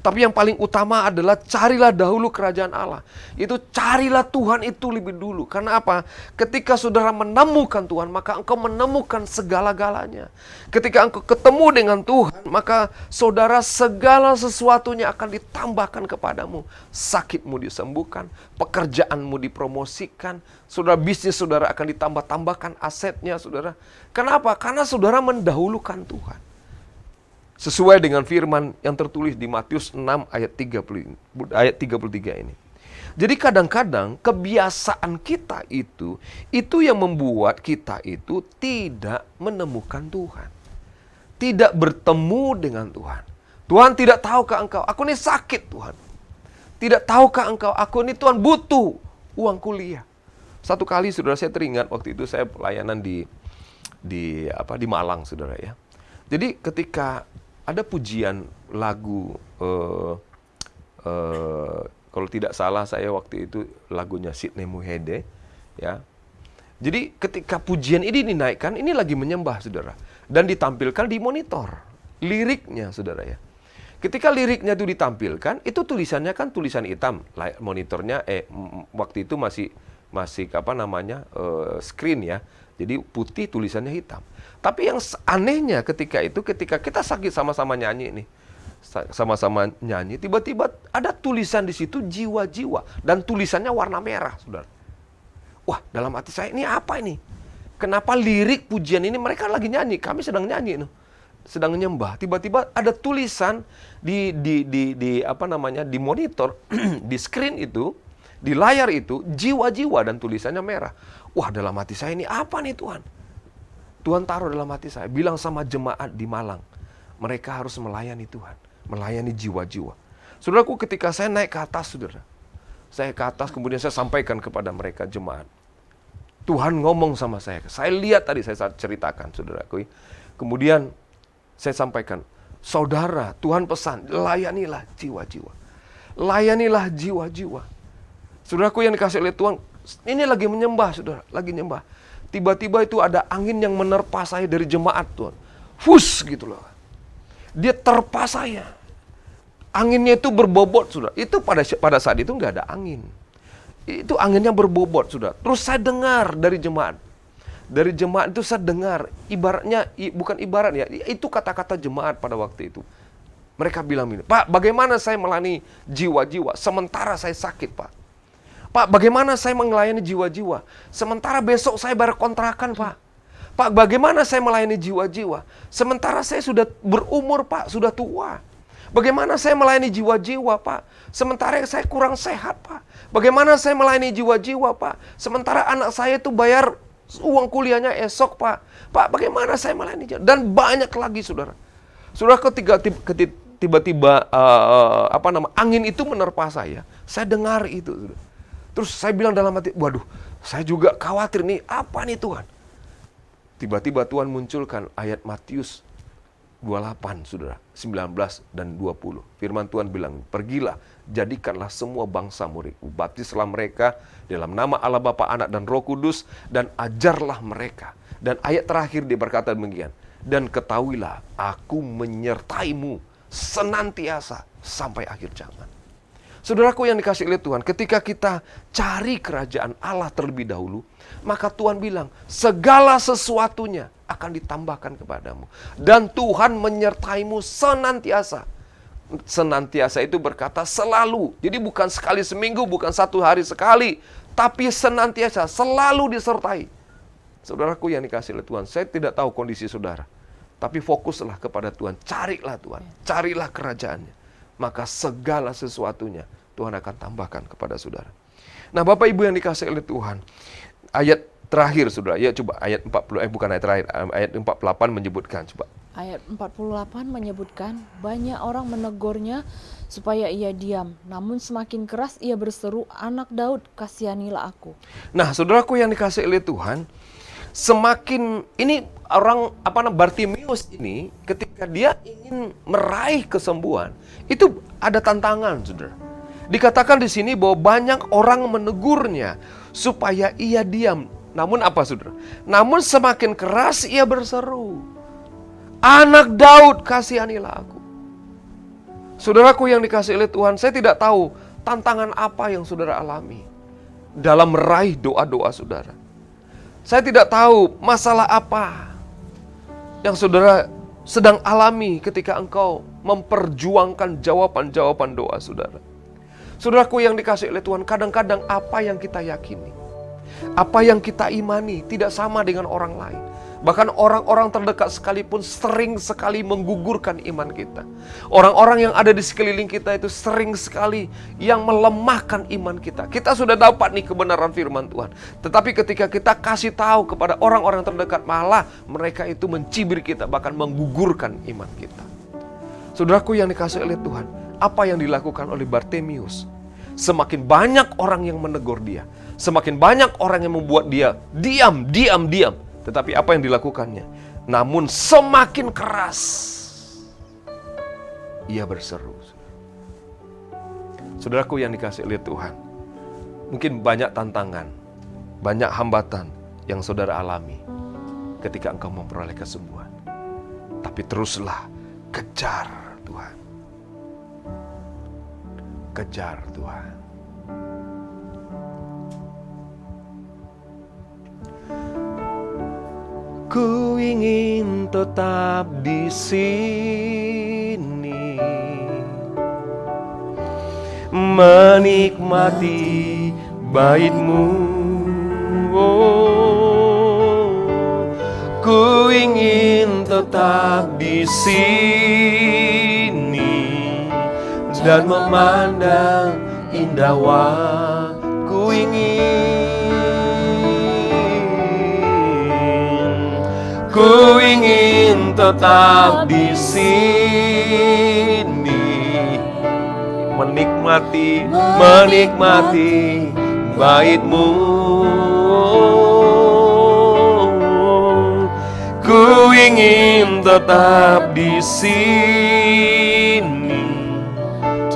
Tapi yang paling utama adalah carilah dahulu kerajaan Allah. Itu carilah Tuhan itu lebih dulu. Karena apa? Ketika saudara menemukan Tuhan, maka engkau menemukan segala-galanya. Ketika engkau ketemu dengan Tuhan, maka saudara segala sesuatunya akan ditambahkan kepadamu. Sakitmu disembuhkan, pekerjaanmu dipromosikan, saudara bisnis saudara akan ditambah-tambahkan asetnya saudara. Kenapa? Karena saudara mendahulukan Tuhan. Sesuai dengan firman yang tertulis di Matius 6 ayat 33 ini. Jadi kadang-kadang kebiasaan kita itu yang membuat kita itu tidak menemukan Tuhan. Tidak bertemu dengan Tuhan. Tuhan tidak tahukah engkau, aku ini sakit Tuhan. Tidak tahukah engkau, aku ini Tuhan butuh uang kuliah. Satu kali saudara saya teringat waktu itu saya pelayanan di Malang saudara ya. Jadi ketika ada pujian lagu, kalau tidak salah saya waktu itu lagunya Sidney Muhede, ya. Jadi ketika pujian ini dinaikkan, ini lagi menyembah saudara, dan ditampilkan di monitor liriknya saudara ya. Ketika liriknya itu ditampilkan, itu tulisannya kan tulisan hitam, monitornya waktu itu masih screen ya, jadi putih tulisannya hitam. Tapi yang anehnya ketika kita sakit sama-sama nyanyi nih. Sama-sama nyanyi, tiba-tiba ada tulisan di situ jiwa-jiwa. Dan tulisannya warna merah, saudara. Wah, dalam hati saya, ini apa ini? Kenapa lirik pujian ini mereka lagi nyanyi? Kami sedang nyanyi, sedang menyembah. Tiba-tiba ada tulisan di monitor, di screen itu, di layar itu, jiwa-jiwa dan tulisannya merah. Wah, dalam hati saya, ini apa nih Tuhan? Tuhan taruh dalam hati saya, bilang sama jemaat di Malang, mereka harus melayani Tuhan, melayani jiwa-jiwa. Saudaraku, ketika saya naik ke atas, saudara, saya ke atas, kemudian saya sampaikan kepada mereka jemaat. Tuhan ngomong sama saya lihat tadi, saya ceritakan, saudaraku. Kemudian saya sampaikan, saudara, Tuhan pesan, layanilah jiwa-jiwa. Layanilah jiwa-jiwa. Saudaraku yang dikasih oleh Tuhan, ini lagi menyembah, saudara, lagi menyembah. Tiba-tiba itu ada angin yang menerpa saya dari jemaat Tuhan. Fus gitu loh. Dia terpa saya. Anginnya itu berbobot sudah. Itu pada saat itu nggak ada angin. Itu anginnya berbobot sudah. Terus saya dengar dari jemaat. Dari jemaat itu saya dengar. Ibaratnya, bukan ibarat ya. Itu kata-kata jemaat pada waktu itu. Mereka bilang ini, Pak, bagaimana saya melayani jiwa-jiwa sementara saya sakit, Pak? Pak, bagaimana saya melayani jiwa-jiwa? Sementara besok saya bayar kontrakan, Pak. Pak, bagaimana saya melayani jiwa-jiwa? Sementara saya sudah berumur, Pak, sudah tua. Bagaimana saya melayani jiwa-jiwa, Pak? Sementara saya kurang sehat, Pak. Bagaimana saya melayani jiwa-jiwa, Pak? Sementara anak saya itu bayar uang kuliahnya esok, Pak. Pak, bagaimana saya melayani jiwa? Dan banyak lagi, saudara. Saudara, tiba-tiba angin itu menerpa saya dengar itu, saudara. Terus saya bilang dalam hati, waduh, saya juga khawatir nih, apa nih Tuhan? Tiba-tiba Tuhan munculkan ayat Matius 28, saudara, 19 dan 20. Firman Tuhan bilang, pergilah, jadikanlah semua bangsa murid. Baptislah mereka dalam nama Allah Bapa, Anak, dan Roh Kudus, dan ajarlah mereka. Dan ayat terakhir dia berkata demikian, dan ketahuilah, aku menyertaimu senantiasa sampai akhir zaman. Saudaraku yang dikasih oleh Tuhan, ketika kita cari kerajaan Allah terlebih dahulu, maka Tuhan bilang, segala sesuatunya akan ditambahkan kepadamu. Dan Tuhan menyertaimu senantiasa. Senantiasa itu berkata selalu. Jadi bukan sekali seminggu, bukan satu hari sekali, tapi senantiasa, selalu disertai. Saudaraku yang dikasih oleh Tuhan, saya tidak tahu kondisi saudara, tapi fokuslah kepada Tuhan, carilah Tuhan, carilah kerajaannya. Maka segala sesuatunya Tuhan akan tambahkan kepada saudara. Nah, Bapak Ibu yang dikasihi oleh Tuhan, ayat terakhir saudara, ya coba ayat 40, bukan ayat terakhir, ayat 48 menyebutkan, coba. Ayat 48 menyebutkan, banyak orang menegurnya supaya ia diam, namun semakin keras ia berseru, Anak Daud, kasihanilah aku. Nah, saudaraku yang dikasihi oleh Tuhan, semakin ini orang Bartimeus ini ketika dia ingin meraih kesembuhan, itu ada tantangan, saudara. Dikatakan di sini bahwa banyak orang menegurnya supaya ia diam. Namun apa, saudara? Namun semakin keras ia berseru, Anak Daud, kasihanilah aku. Saudaraku yang dikasihi oleh Tuhan, saya tidak tahu tantangan apa yang saudara alami dalam meraih doa-doa saudara. Saya tidak tahu masalah apa yang saudara sedang alami ketika engkau memperjuangkan jawaban-jawaban doa saudara. Saudaraku yang dikasihi oleh Tuhan, kadang-kadang apa yang kita yakini, apa yang kita imani tidak sama dengan orang lain. Bahkan orang-orang terdekat sekalipun sering sekali menggugurkan iman kita. Orang-orang yang ada di sekeliling kita itu sering sekali yang melemahkan iman kita. Kita sudah dapat nih kebenaran firman Tuhan. Tetapi ketika kita kasih tahu kepada orang-orang terdekat, malah mereka itu mencibir kita, bahkan menggugurkan iman kita. Saudaraku yang dikasihi oleh Tuhan, apa yang dilakukan oleh Bartimius? Semakin banyak orang yang menegur dia, semakin banyak orang yang membuat dia diam. Tetapi apa yang dilakukannya? Namun semakin keras ia berseru. Saudaraku yang dikasihi oleh Tuhan, mungkin banyak tantangan, banyak hambatan yang saudara alami ketika engkau memperoleh kesembuhan. Tapi teruslah kejar Tuhan. Kejar Tuhan. Ku ingin tetap di sini, menikmati bait-Mu. Oh, ku ingin tetap di sini dan memandang indah wajah. Ku ingin tetap di sini, menikmati bait-Mu. Ku ingin tetap di sini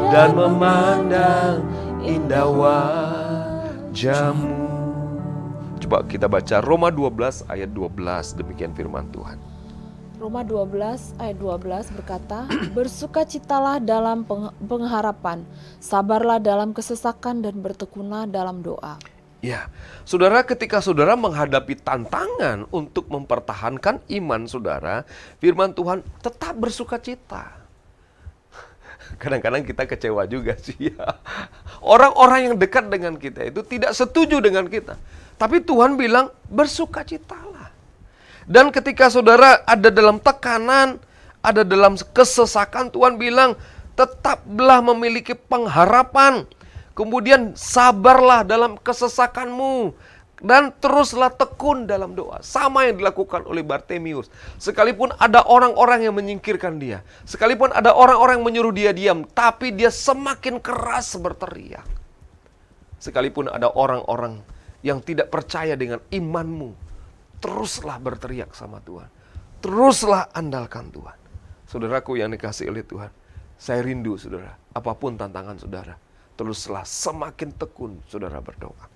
dan memandang indah wajah-Mu. Coba kita baca Roma 12 ayat 12, demikian firman Tuhan. Roma 12 ayat 12 berkata, bersukacitalah dalam pengharapan, sabarlah dalam kesesakan dan bertekunlah dalam doa. Ya, saudara, ketika saudara menghadapi tantangan untuk mempertahankan iman saudara, firman Tuhan tetap bersukacita. Kadang-kadang kita kecewa juga sih ya. Orang-orang yang dekat dengan kita itu tidak setuju dengan kita. Tapi Tuhan bilang bersukacitalah. Dan ketika saudara ada dalam tekanan, ada dalam kesesakan, Tuhan bilang tetaplah memiliki pengharapan. Kemudian sabarlah dalam kesesakanmu. Dan teruslah tekun dalam doa. Sama yang dilakukan oleh Bartimius. Sekalipun ada orang-orang yang menyingkirkan dia, sekalipun ada orang-orang yang menyuruh dia diam, tapi dia semakin keras berteriak. Sekalipun ada orang-orang yang tidak percaya dengan imanmu, teruslah berteriak sama Tuhan. Teruslah andalkan Tuhan. Saudaraku yang dikasihi oleh Tuhan, saya rindu saudara, apapun tantangan saudara, teruslah semakin tekun saudara berdoa.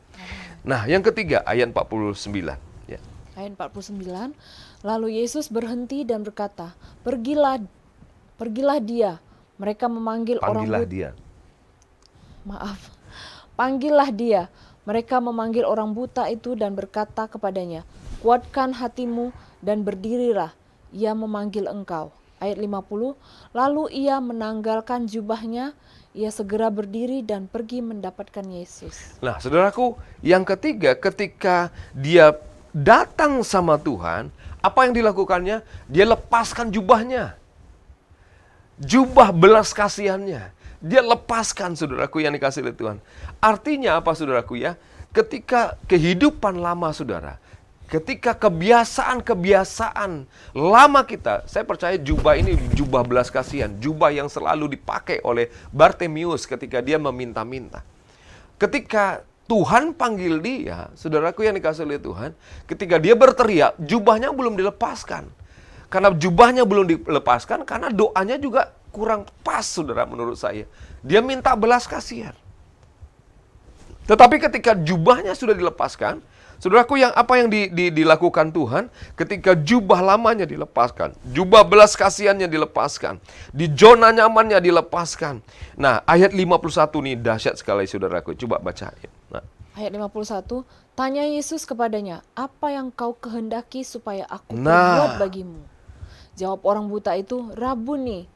Nah, yang ketiga, ayat 49. Ya. Ayat 49, lalu Yesus berhenti dan berkata, Pergilah dia. Mereka memanggil Panggillah dia. Panggillah dia. Mereka memanggil orang buta itu dan berkata kepadanya, kuatkan hatimu dan berdirilah, ia memanggil engkau. Ayat 50, lalu ia menanggalkan jubahnya, ia segera berdiri dan pergi mendapatkan Yesus. Nah, saudaraku, yang ketiga, ketika dia datang sama Tuhan, apa yang dilakukannya? Dia lepaskan jubahnya. Jubah belas kasihannya. Dia lepaskan, saudaraku yang dikasihi oleh Tuhan. Artinya apa, saudaraku ya? Ketika kehidupan lama saudara, ketika kebiasaan lama kita, saya percaya jubah ini jubah belas kasihan, jubah yang selalu dipakai oleh Bartimius ketika dia meminta-minta. Ketika Tuhan panggil dia, saudaraku yang dikasihi oleh Tuhan, ketika dia berteriak, jubahnya belum dilepaskan. Karena jubahnya belum dilepaskan, karena doanya juga kurang pas, saudara, menurut saya. Dia minta belas kasihan. Tetapi ketika jubahnya sudah dilepaskan, Saudaraku, apa yang dilakukan Tuhan ketika jubah lamanya dilepaskan, jubah belas kasihannya dilepaskan, di zona nyamannya dilepaskan. Nah, ayat 51 nih dahsyat sekali saudaraku. Coba baca. Nah. Ayat 51, tanya Yesus kepadanya, apa yang kau kehendaki supaya aku perbuat bagimu? Jawab orang buta itu, Rabuni,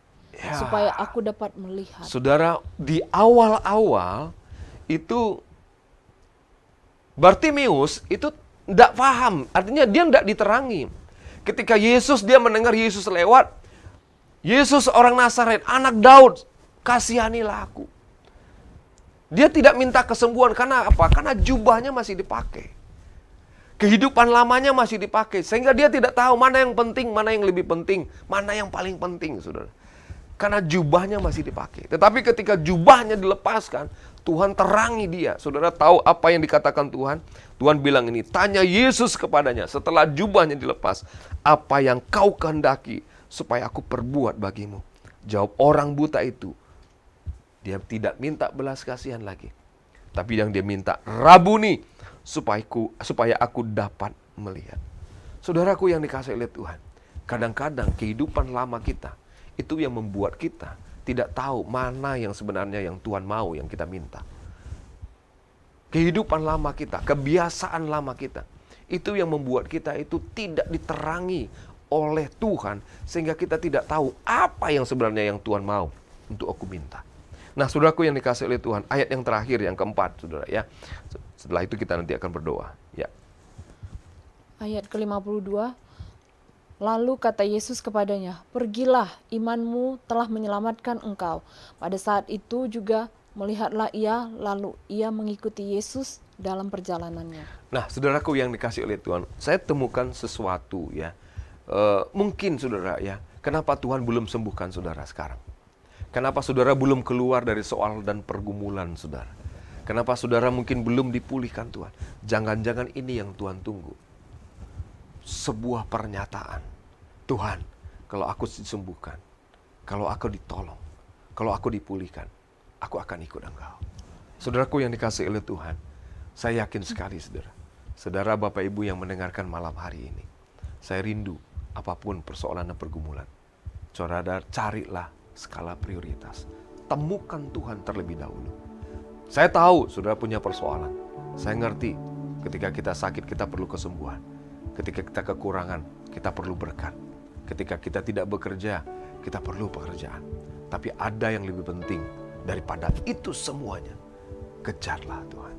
supaya aku dapat melihat. Saudara, di awal-awal itu Bartimeus itu tidak paham, artinya dia tidak diterangi. Ketika dia mendengar Yesus lewat, Yesus orang Nazaret, anak Daud, kasihanilah aku. Dia tidak minta kesembuhan, karena apa? Karena jubahnya masih dipakai. Kehidupan lamanya masih dipakai, sehingga dia tidak tahu mana yang penting, mana yang lebih penting, mana yang paling penting, saudara. Karena jubahnya masih dipakai. Tetapi ketika jubahnya dilepaskan, Tuhan terangi dia. Saudara tahu apa yang dikatakan Tuhan? Tuhan bilang ini, tanya Yesus kepadanya setelah jubahnya dilepas, apa yang kau kehendaki supaya aku perbuat bagimu? Jawab orang buta itu, dia tidak minta belas kasihan lagi, tapi yang dia minta, Rabuni, supaya aku dapat melihat. Saudaraku yang dikasihi oleh Tuhan, kadang-kadang kehidupan lama kita itu yang membuat kita tidak tahu mana yang sebenarnya yang Tuhan mau yang kita minta. Kehidupan lama kita, kebiasaan lama kita, itu yang membuat kita itu tidak diterangi oleh Tuhan, sehingga kita tidak tahu apa yang sebenarnya yang Tuhan mau untuk aku minta. Nah, saudaraku yang dikasihi oleh Tuhan, ayat yang terakhir, yang keempat, saudara ya. Setelah itu kita nanti akan berdoa. Ya. Ayat ke-52, lalu kata Yesus kepadanya, pergilah, imanmu telah menyelamatkan engkau. Pada saat itu juga melihatlah ia, lalu ia mengikuti Yesus dalam perjalanannya. Nah, saudaraku yang dikasihi oleh Tuhan, saya temukan sesuatu ya. Mungkin saudara ya, kenapa Tuhan belum sembuhkan saudara sekarang? Kenapa saudara belum keluar dari soal dan pergumulan saudara? Kenapa saudara mungkin belum dipulihkan Tuhan? Jangan-jangan ini yang Tuhan tunggu. Sebuah pernyataan. Tuhan, kalau aku disembuhkan, kalau aku ditolong, kalau aku dipulihkan, aku akan ikut Engkau. Saudaraku yang dikasihi oleh Tuhan, saya yakin sekali saudara. Saudara Bapak Ibu yang mendengarkan malam hari ini, saya rindu apapun persoalan dan pergumulan, saudara carilah skala prioritas. Temukan Tuhan terlebih dahulu. Saya tahu saudara punya persoalan. Saya ngerti ketika kita sakit kita perlu kesembuhan. Ketika kita kekurangan kita perlu berkat. Ketika kita tidak bekerja kita perlu pekerjaan. Tapi ada yang lebih penting daripada itu semuanya. Kejarlah Tuhan.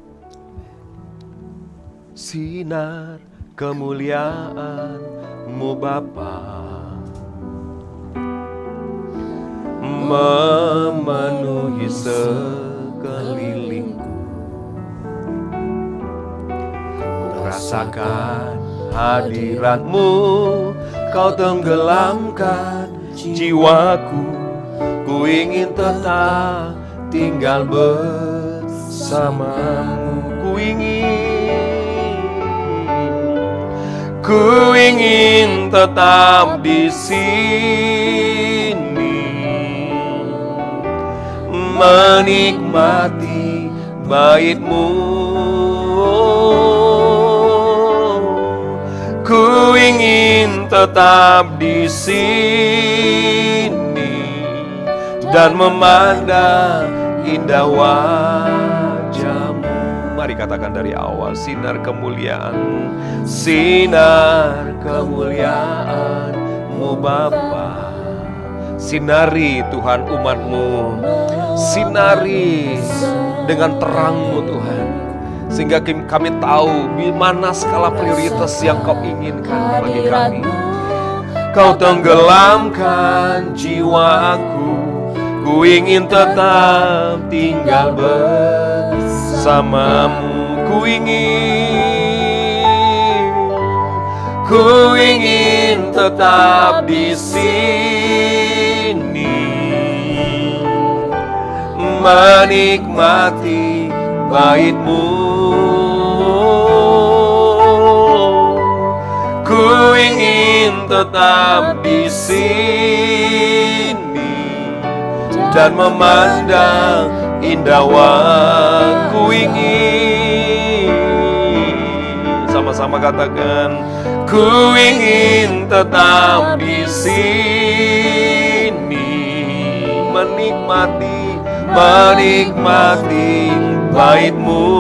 Sinar kemuliaan-Mu Bapa memenuhi sekelilingku. Ku rasakan hadirat-Mu, Kau tenggelamkan jiwaku. Ku ingin tetap tinggal bersama-Mu. Ku ingin tetap di sini, menikmati bait-Mu. Ku ingin tetap di sini dan memandang indah wajah-Mu. Mari katakan dari awal, sinar kemuliaan-Mu, sinar kemuliaan-Mu Bapa. Sinari Tuhan umat-Mu, sinari dengan terang-Mu Tuhan, sehingga kami tahu di mana skala prioritas yang Kau inginkan bagi kami. Kau tenggelamkan jiwaku, ku ingin tetap tinggal bersama-Mu. Ku ingin tetap di sini, menikmati bait-Mu. Ku ingin tetap di sini dan memandang indah wajah-Mu. Ku ingin sama-sama katakan, ku ingin tetap di sini, menikmati bait-Mu.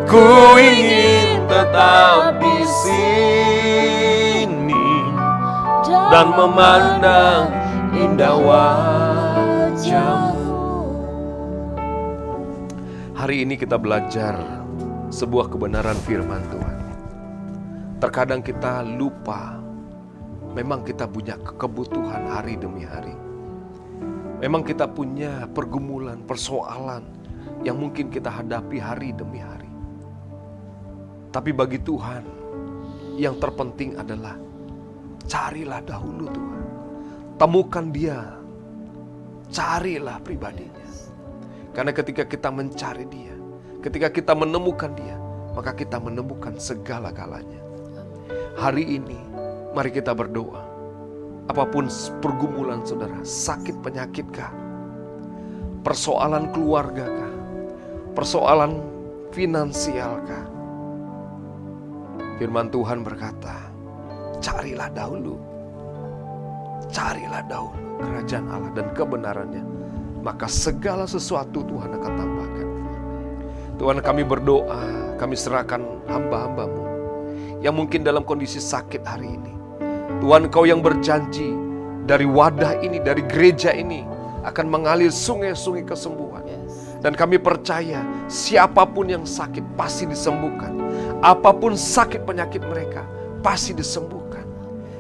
Ku ingin tetap di sini dan memandang indah wajah-Mu. Hari ini kita belajar sebuah kebenaran firman Tuhan. Terkadang kita lupa, memang kita punya kebutuhan hari demi hari. Memang kita punya pergumulan, persoalan yang mungkin kita hadapi hari demi hari. Tapi bagi Tuhan, yang terpenting adalah carilah dahulu Tuhan. Temukan Dia, carilah pribadinya. Karena ketika kita mencari Dia, ketika kita menemukan Dia, maka kita menemukan segala-galanya. Hari ini, mari kita berdoa. Apapun pergumulan saudara, sakit penyakitkah, persoalan keluargakah, persoalan finansialkah, firman Tuhan berkata, carilah dahulu kerajaan Allah dan kebenarannya, maka segala sesuatu Tuhan akan tambahkan. Tuhan, kami berdoa, kami serahkan hamba-Hamba-Mu yang mungkin dalam kondisi sakit hari ini. Tuhan, Engkau yang berjanji dari wadah ini, dari gereja ini akan mengalir sungai-sungai kesembuhan. Dan kami percaya siapapun yang sakit pasti disembuhkan. Apapun sakit penyakit mereka pasti disembuhkan.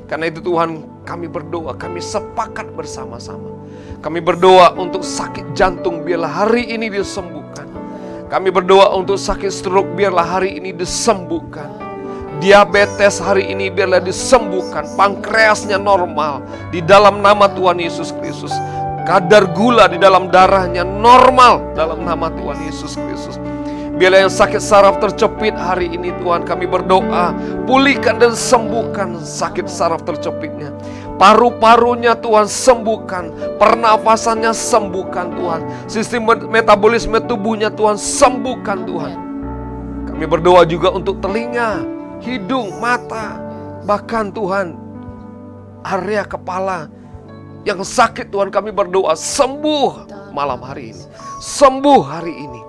Karena itu Tuhan, kami berdoa, kami sepakat bersama-sama. Kami berdoa untuk sakit jantung biarlah hari ini disembuhkan. Kami berdoa untuk sakit stroke biarlah hari ini disembuhkan. Diabetes hari ini biarlah disembuhkan. Pankreasnya normal di dalam nama Tuhan Yesus Kristus. Kadar gula di dalam darahnya normal dalam nama Tuhan Yesus Kristus. Biarlah yang sakit saraf tercepit hari ini Tuhan, kami berdoa, pulihkan dan sembuhkan sakit saraf tercepitnya. Paru-parunya Tuhan sembuhkan, pernafasannya sembuhkan Tuhan, sistem metabolisme tubuhnya Tuhan sembuhkan Tuhan. Kami berdoa juga untuk telinga, hidung, mata, bahkan Tuhan area kepala yang sakit Tuhan, kami berdoa sembuh malam hari ini, sembuh hari ini.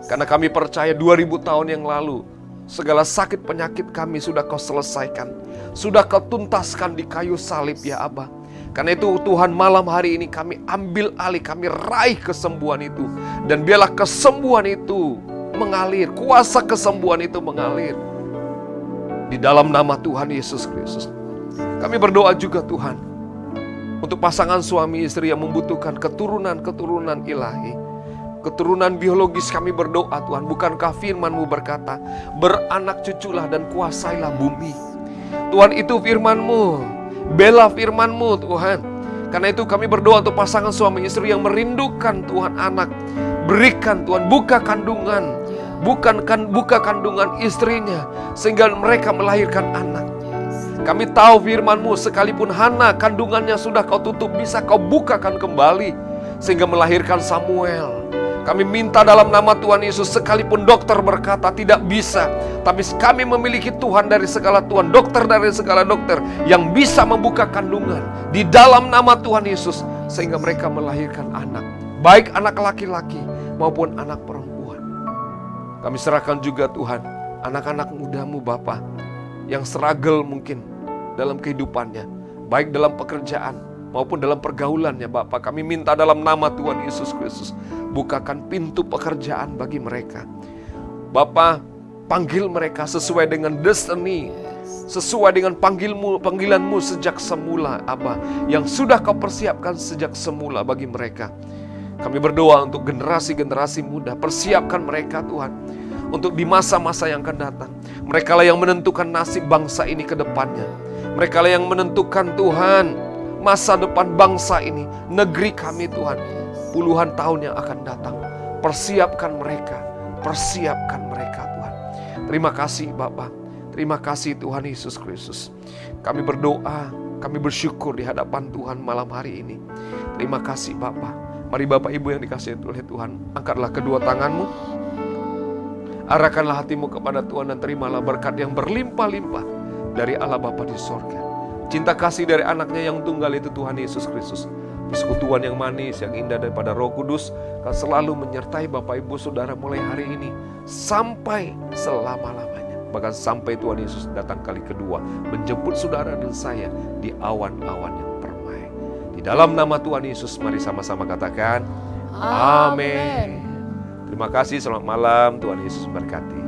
Karena kami percaya 2000 tahun yang lalu segala sakit penyakit kami sudah Kau selesaikan, sudah Kau tuntaskan di kayu salib ya Abba. Karena itu Tuhan, malam hari ini kami ambil alih, kami raih kesembuhan itu. Dan biarlah kesembuhan itu mengalir, kuasa kesembuhan itu mengalir di dalam nama Tuhan Yesus Kristus. Kami berdoa juga Tuhan untuk pasangan suami istri yang membutuhkan keturunan-keturunan ilahi, keturunan biologis. Kami berdoa Tuhan, bukankah firman-Mu berkata, beranak cuculah dan kuasailah bumi. Tuhan, itu firman-Mu, bela firman-Mu Tuhan. Karena itu kami berdoa untuk pasangan suami istri yang merindukan Tuhan anak. Berikan Tuhan, buka kandungan, buka kandungan istrinya sehingga mereka melahirkan anak. Kami tahu firman-Mu, sekalipun Hana kandungannya sudah Kau tutup, bisa Kau bukakan kembali sehingga melahirkan Samuel. Kami minta dalam nama Tuhan Yesus, sekalipun dokter berkata tidak bisa, tapi kami memiliki Tuhan dari segala Tuhan, dokter dari segala dokter yang bisa membuka kandungan di dalam nama Tuhan Yesus sehingga mereka melahirkan anak, baik anak laki-laki maupun anak perempuan. Kami serahkan juga Tuhan anak-anak muda-Mu Bapa yang struggle mungkin dalam kehidupannya, baik dalam pekerjaan maupun dalam pergaulannya Bapa. Kami minta dalam nama Tuhan Yesus Kristus, bukakan pintu pekerjaan bagi mereka. Bapa, panggil mereka sesuai dengan destiny, sesuai dengan panggilan-Mu sejak semula Abba, yang sudah Kau persiapkan sejak semula bagi mereka. Kami berdoa untuk generasi-generasi muda, persiapkan mereka Tuhan untuk di masa-masa yang akan datang. Mereka lah yang menentukan nasib bangsa ini ke depannya. Mereka lah yang menentukan Tuhan masa depan bangsa ini, negeri kami Tuhan, puluhan tahun yang akan datang. Persiapkan mereka Tuhan. Terima kasih Bapa, terima kasih Tuhan Yesus Kristus. Kami berdoa, kami bersyukur di hadapan Tuhan malam hari ini. Terima kasih Bapa. Mari Bapak Ibu yang dikasihi oleh Tuhan, angkatlah kedua tanganmu. Arahkanlah hatimu kepada Tuhan dan terimalah berkat yang berlimpah-limpah dari Allah Bapa di sorga. Cinta kasih dari anaknya yang tunggal itu Tuhan Yesus Kristus. Persekutuan yang manis, yang indah daripada Roh Kudus akan selalu menyertai Bapak Ibu Saudara mulai hari ini sampai selama-lamanya. Bahkan sampai Tuhan Yesus datang kali kedua menjemput saudara dan saya di awan-awan yang permai. Di dalam nama Tuhan Yesus mari sama-sama katakan amin. Terima kasih, selamat malam, Tuhan Yesus berkati.